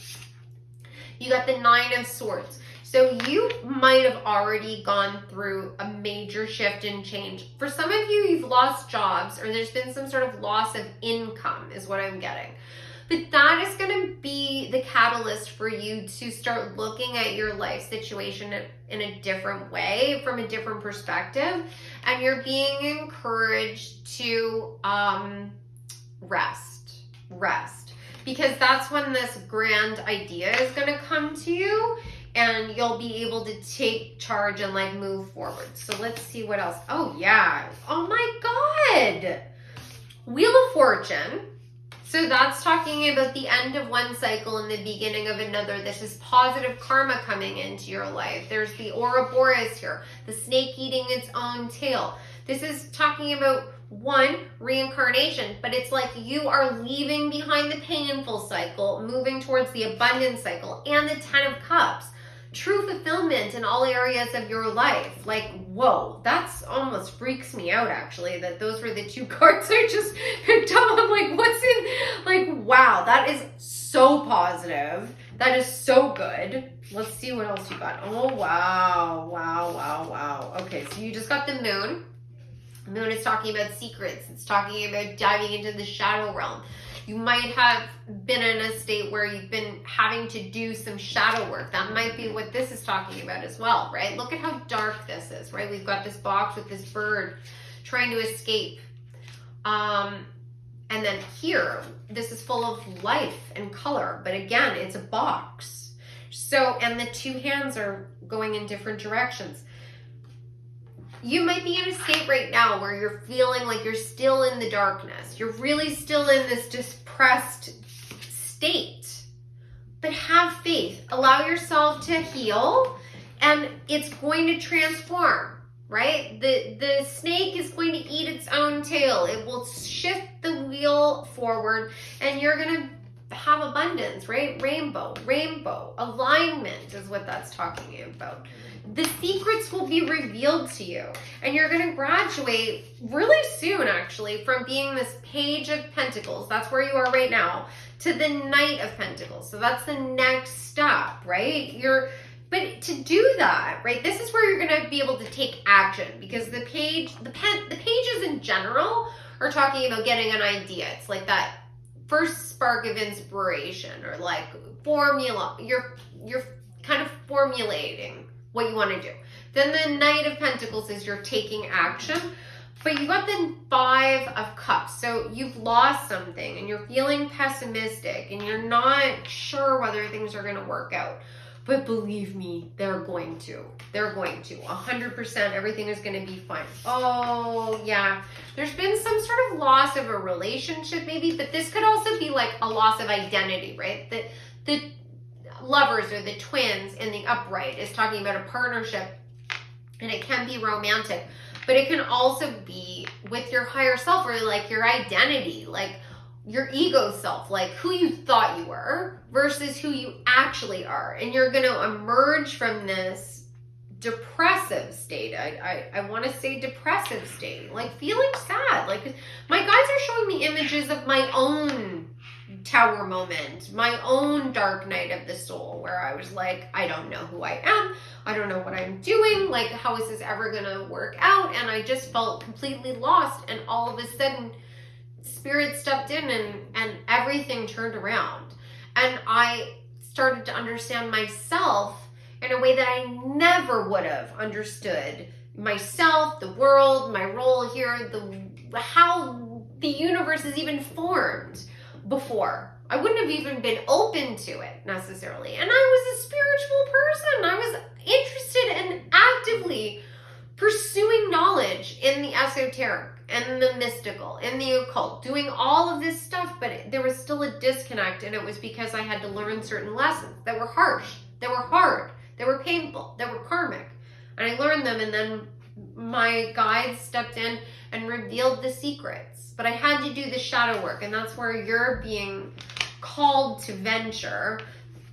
You got the 9 of Swords. So you might have already gone through a major shift and change. For some of you, you've lost jobs, or there's been some sort of loss of income is what I'm getting. But that is going to be the catalyst for you to start looking at your life situation in a different way, from a different perspective. And you're being encouraged to rest. Because that's when this grand idea is going to come to you. And you'll be able to take charge and move forward. So let's see what else. Oh yeah. Oh my God. Wheel of Fortune. So that's talking about the end of one cycle and the beginning of another. This is positive karma coming into your life. There's the Ouroboros here. The snake eating its own tail. This is talking about reincarnation, but it's like you are leaving behind the painful cycle, moving towards the abundance cycle, and the 10 of Cups. True fulfillment in all areas of your life. Whoa, that's almost freaks me out, actually, that those were the 2 cards I just picked up. I'm like, what's in, wow, that is so positive. That is so good. Let's see what else you got. Oh, wow. Okay, so you just got the Moon. The Moon is talking about secrets. It's talking about diving into the shadow realm. You might have been in a state where you've been having to do some shadow work. That might be what this is talking about as well, right? Look at how dark this is, right? We've got this box with this bird trying to escape. And then here, this is full of life and color. But again, it's a box. So, and the 2 hands are going in different directions. You might be in a state right now where you're feeling like you're still in the darkness. You're really still in this depressed state. But have faith. Allow yourself to heal, and it's going to transform, right? The snake is going to eat its own tail. It will shift the wheel forward, and you're going to have abundance, right? Rainbow. Alignment is what that's talking about. The secrets will be revealed to you, and you're going to graduate really soon, actually, from being this Page of Pentacles, that's where you are right now, to the Knight of Pentacles. So that's the next step, right? But to do that, right, this is where you're going to be able to take action, because the pages in general are talking about getting an idea. It's like that first spark of inspiration, or formula. You're kind of formulating what you want to do. Then the Knight of Pentacles is you're taking action. But you got the 5 of Cups. So you've lost something and you're feeling pessimistic and you're not sure whether things are going to work out. But believe me, they're going to. 100%. Everything is going to be fine. Oh, yeah. There's been some sort of loss of a relationship maybe, but this could also be a loss of identity, right? The Lovers or the Twins in the upright is talking about a partnership, and it can be romantic. but it can also be with your higher self, or like your identity, like your ego self, like who you thought you were versus who you actually are. And you're going to emerge from this depressive state. I want to say depressive state, like feeling sad. Like my guides are showing me images of my own tower moment, my own dark night of the soul, where I was like, I don't know who I am. I don't know what I'm doing. Like, how is this ever going to work out? And I just felt completely lost. And all of a sudden, Spirit stepped in and everything turned around. And I started to understand myself in a way that I never would have understood myself, the world, my role here, how the universe is even formed before. I wouldn't have even been open to it necessarily. And I was a spiritual person. I was interested in actively pursuing knowledge in the esoteric and the mystical and the occult, doing all of this stuff, but there was still a disconnect, and it was because I had to learn certain lessons that were harsh, that were hard, that were painful, that were karmic. And I learned them, and then my guides stepped in and revealed the secrets. But I had to do the shadow work, and that's where you're being called to venture,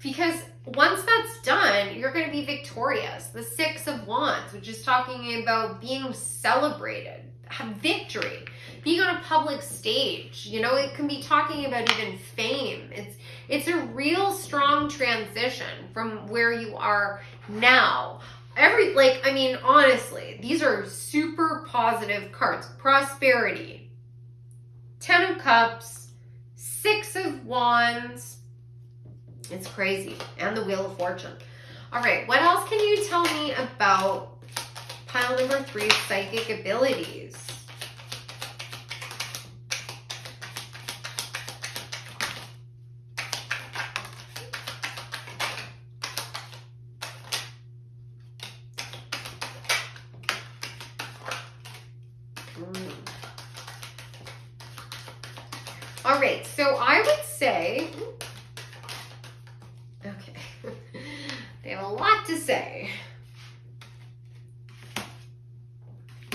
because once that's done, you're going to be victorious. The Six of Wands, which is talking about being celebrated, have victory, being on a public stage. You know, it can be talking about even fame. It's a real strong transition from where you are now. Honestly, these are super positive cards. Prosperity, Ten of Cups, Six of Wands. It's crazy. And the Wheel of Fortune. All right, what else can you tell me about pile number 3, psychic abilities? All right, so I would say, okay, they have a lot to say.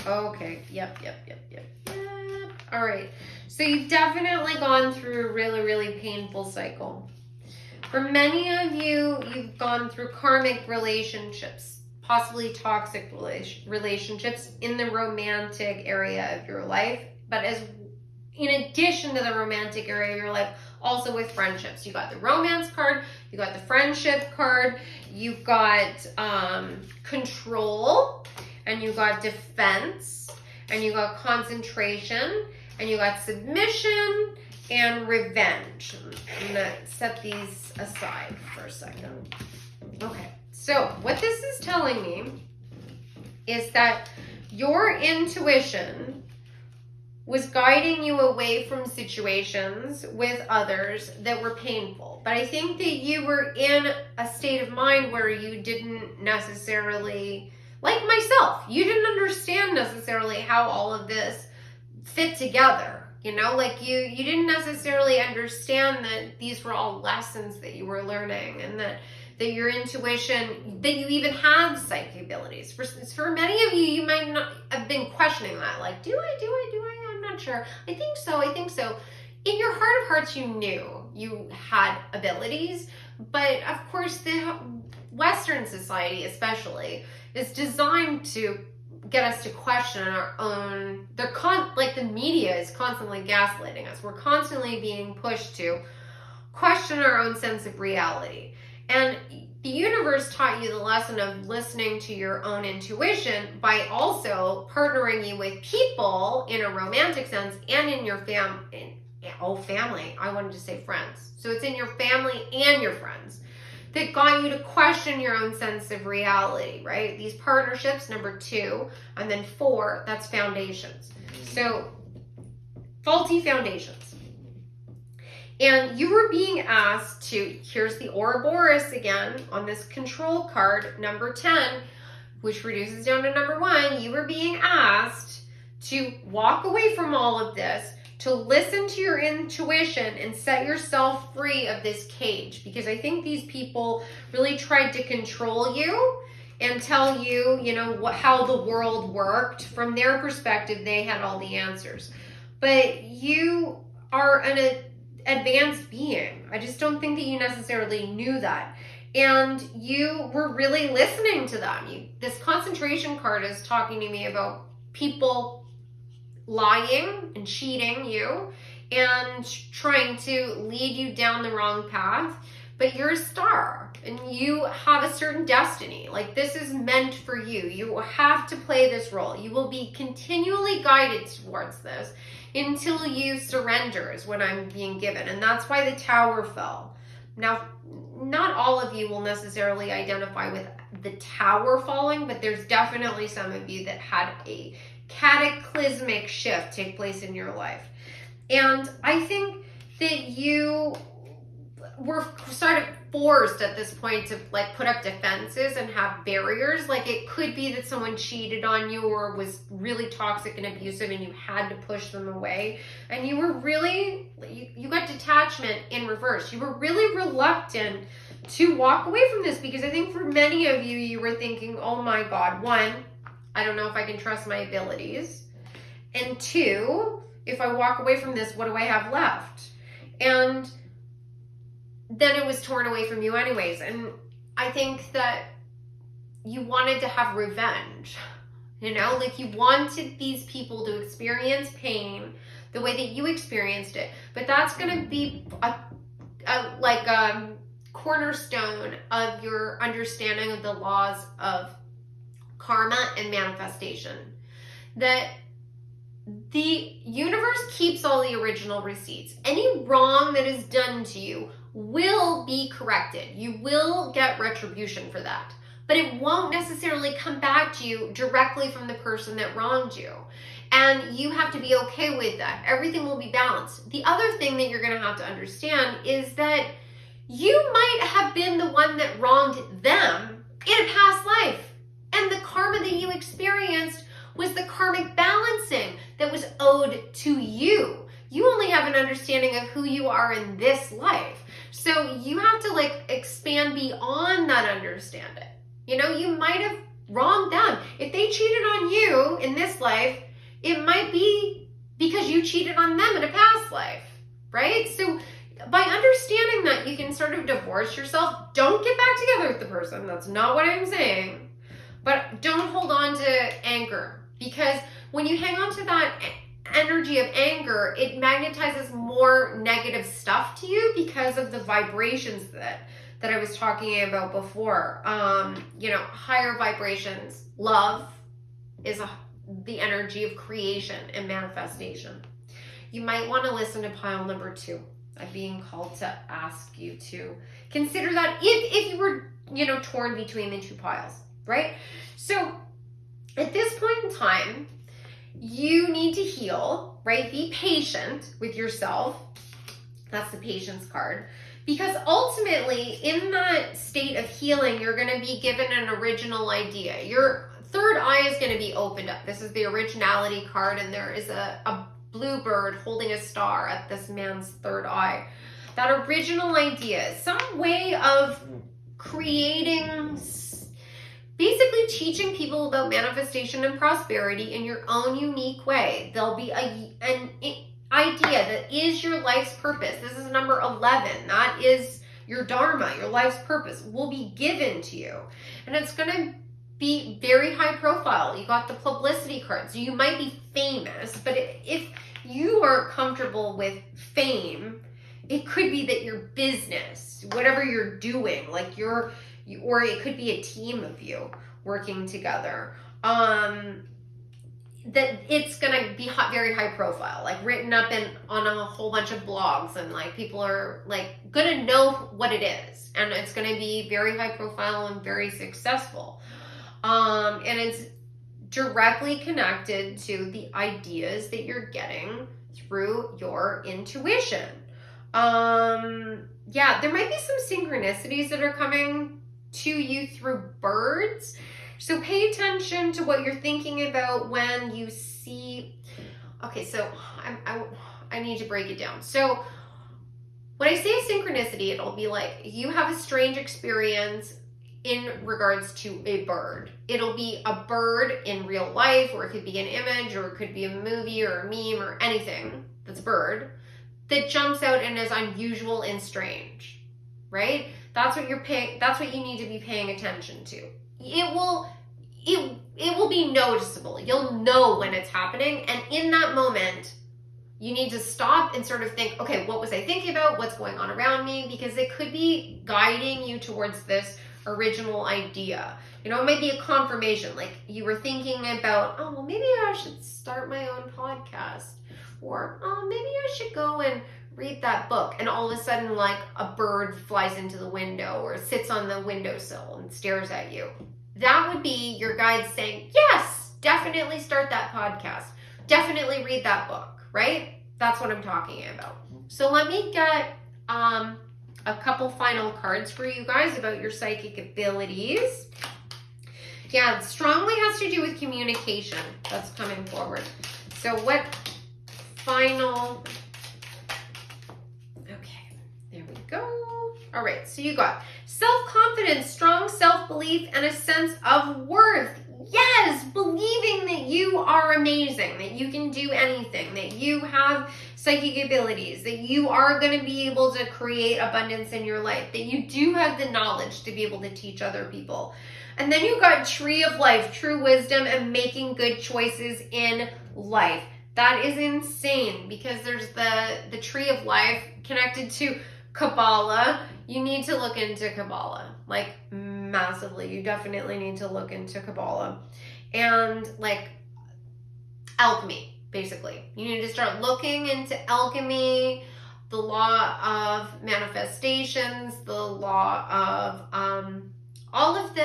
Okay, yep. All right, so you've definitely gone through a really, really painful cycle. For many of you, you've gone through karmic relationships, possibly toxic relationships in the romantic area of your life, but in addition to the romantic area of your life, also with friendships. You got the romance card, you got the friendship card, you got control, and you got defense, and you got concentration, and you got submission and revenge. I'm gonna set these aside for a second. Okay, so what this is telling me is that your intuition was guiding you away from situations with others that were painful. But I think that you were in a state of mind where you didn't necessarily, like myself, you didn't understand necessarily how all of this fit together. You know, like you didn't necessarily understand that these were all lessons that you were learning, and that your intuition, that you even have psychic abilities. For many of you, you might not have been questioning that. Like, do I? I'm not sure. I think so. In your heart of hearts, you knew you had abilities. But of course, the Western society especially is designed to get us to question our own. Like the media is constantly gaslighting us. We're constantly being pushed to question our own sense of reality. And the universe taught you the lesson of listening to your own intuition by also partnering you with people in a romantic sense and in your family. I wanted to say friends. So it's in your family and your friends that got you to question your own sense of reality, right? These partnerships, number 2, and then 4, that's foundations. So faulty foundations. And you were being asked to, here's the Ouroboros again on this control card, number 10, which reduces down to number 1. You were being asked to walk away from all of this, to listen to your intuition and set yourself free of this cage. Because I think these people really tried to control you and tell you, you know, how the world worked. From their perspective, they had all the answers. But you are an advanced being. I just don't think that you necessarily knew that. And you were really listening to them. This concentration card is talking to me about people lying and cheating you and trying to lead you down the wrong path. But you're a star and you have a certain destiny. Like, this is meant for you. You have to play this role. You will be continually guided towards this until you surrender, is what I'm being given. And that's why the tower fell. Now, not all of you will necessarily identify with the tower falling, but there's definitely some of you that had a cataclysmic shift take place in your life. And I think that you were sort of forced at this point to like put up defenses and have barriers. Like, it could be that someone cheated on you or was really toxic and abusive and you had to push them away. And you were really, you got detachment in reverse. You were really reluctant to walk away from this, because I think for many of you, you were thinking, oh my God, one, I don't know if I can trust my abilities. And two, if I walk away from this, what do I have left? And then it was torn away from you anyways. And I think that you wanted to have revenge, you know, like you wanted these people to experience pain the way that you experienced it. But that's going to be a cornerstone of your understanding of the laws of karma and manifestation. That the universe keeps all the original receipts. Any wrong that is done to you will be corrected. You will get retribution for that. But it won't necessarily come back to you directly from the person that wronged you. And you have to be okay with that. Everything will be balanced. The other thing that you're going to have to understand is that you might have been the one that wronged them in a past life. And the karma that you experienced was the karmic balancing that was owed to you. You only have an understanding of who you are in this life. So you have to like expand beyond that understanding. You know, you might have wronged them. If they cheated on you in this life, it might be because you cheated on them in a past life, right? So by understanding that, you can sort of divorce yourself. Don't get back together with the person. That's not what I'm saying. But don't hold on to anger, because when you hang on to that energy of anger, it magnetizes more negative stuff to you because of the vibrations that I was talking about before. You know, higher vibrations. Love is the energy of creation and manifestation. You might want to listen to pile number 2. I'm being called to ask you to consider that if you were, you know, torn between the two piles, right? So at this point in time, you need to heal, right? Be patient with yourself. That's the patience card. Because ultimately, in that state of healing, you're going to be given an original idea. Your third eye is going to be opened up. This is the originality card, and there is a bluebird holding a star at this man's third eye. That original idea, some way of creating, basically teaching people about manifestation and prosperity in your own unique way. There'll be an idea that is your life's purpose. This is number 11. That is your dharma, your life's purpose will be given to you. And it's going to be very high profile. You got the publicity card, so you might be famous, but if you are comfortable with fame, it could be that your business, whatever you're doing, like or it could be a team of you working together, that it's gonna be very high profile, like written up on a whole bunch of blogs, and like people are like gonna know what it is, and it's gonna be very high profile and very successful. And it's directly connected to the ideas that you're getting through your intuition. Yeah, there might be some synchronicities that are coming to you through birds. So pay attention to what you're thinking about when you see. Okay, so I need to break it down. So when I say synchronicity, it'll be like you have a strange experience in regards to a bird. It'll be a bird in real life, or it could be an image, or it could be a movie or a meme or anything that's a bird that jumps out and is unusual and strange, right? That's what that's what you need to be paying attention to. It will be noticeable. You'll know when it's happening, and in that moment, you need to stop and sort of think, okay, what was I thinking about? What's going on around me? Because it could be guiding you towards this original idea. You know, it might be a confirmation, like you were thinking about, oh, well, maybe I should start my own podcast, or oh, maybe I should go and read that book, and all of a sudden, like, a bird flies into the window or sits on the windowsill and stares at you. That would be your guide saying, yes, definitely start that podcast. Definitely read that book, right? That's what I'm talking about. So let me get a couple final cards for you guys about your psychic abilities. Yeah, it strongly has to do with communication that's coming forward. So what final... Okay, there we go. All right, so you got self-confidence, strong self-belief, and a sense of worth. Yes, believing that you are amazing, that you can do anything, that you have psychic abilities, that you are going to be able to create abundance in your life, that you do have the knowledge to be able to teach other people. And then you got tree of life, true wisdom, and making good choices in life. That is insane, because there's the tree of life connected to Kabbalah. You need to look into Kabbalah, like massively. You definitely need to look into Kabbalah and like alchemy, basically. You need to start looking into alchemy, the law of manifestations, the law of all of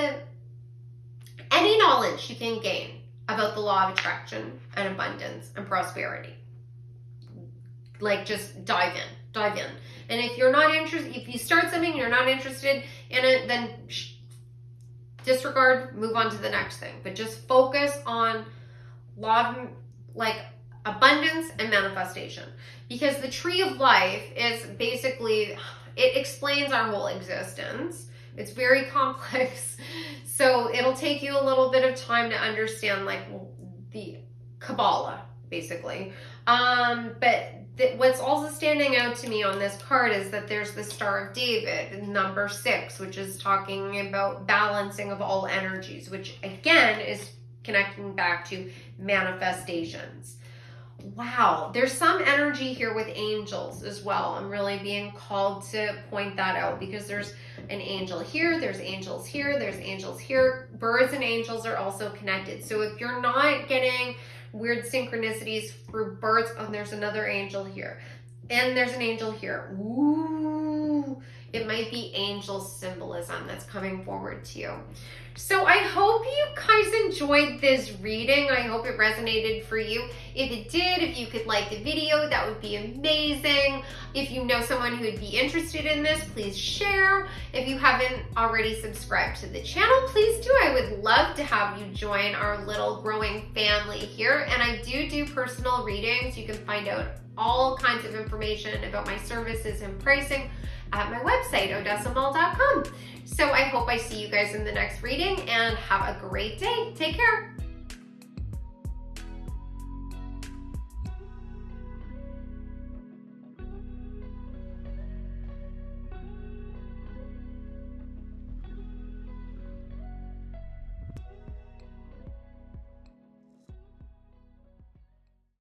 any knowledge you can gain about the law of attraction and abundance and prosperity. Like, just dive in. And if you're not interested, if you start something and you're not interested in it, then disregard, move on to the next thing. But just focus on law of, like, abundance and manifestation. Because the tree of life is basically, it explains our whole existence. It's very complex. So it'll take you a little bit of time to understand, like, the Kabbalah, basically. But what's also standing out to me on this card is that there's the Star of David, number 6, which is talking about balancing of all energies, which again is connecting back to manifestations. Wow, there's some energy here with angels as well. I'm really being called to point that out, because there's an angel here, there's angels here, there's angels here. Birds and angels are also connected. So if you're not getting weird synchronicities through birds, oh, there's another angel here, and there's an angel here. Ooh, it might be angel symbolism that's coming forward to you. So I hope you guys enjoyed this reading. I hope it resonated for you. If it did, if you could like the video, that would be amazing. If you know someone who would be interested in this, please share. If you haven't already subscribed to the channel, please do. I would love to have you join our little growing family here. And I do personal readings. You can find out all kinds of information about my services and pricing at my website, odessamall.com. So I hope I see you guys in the next reading, and have a great day. Take care.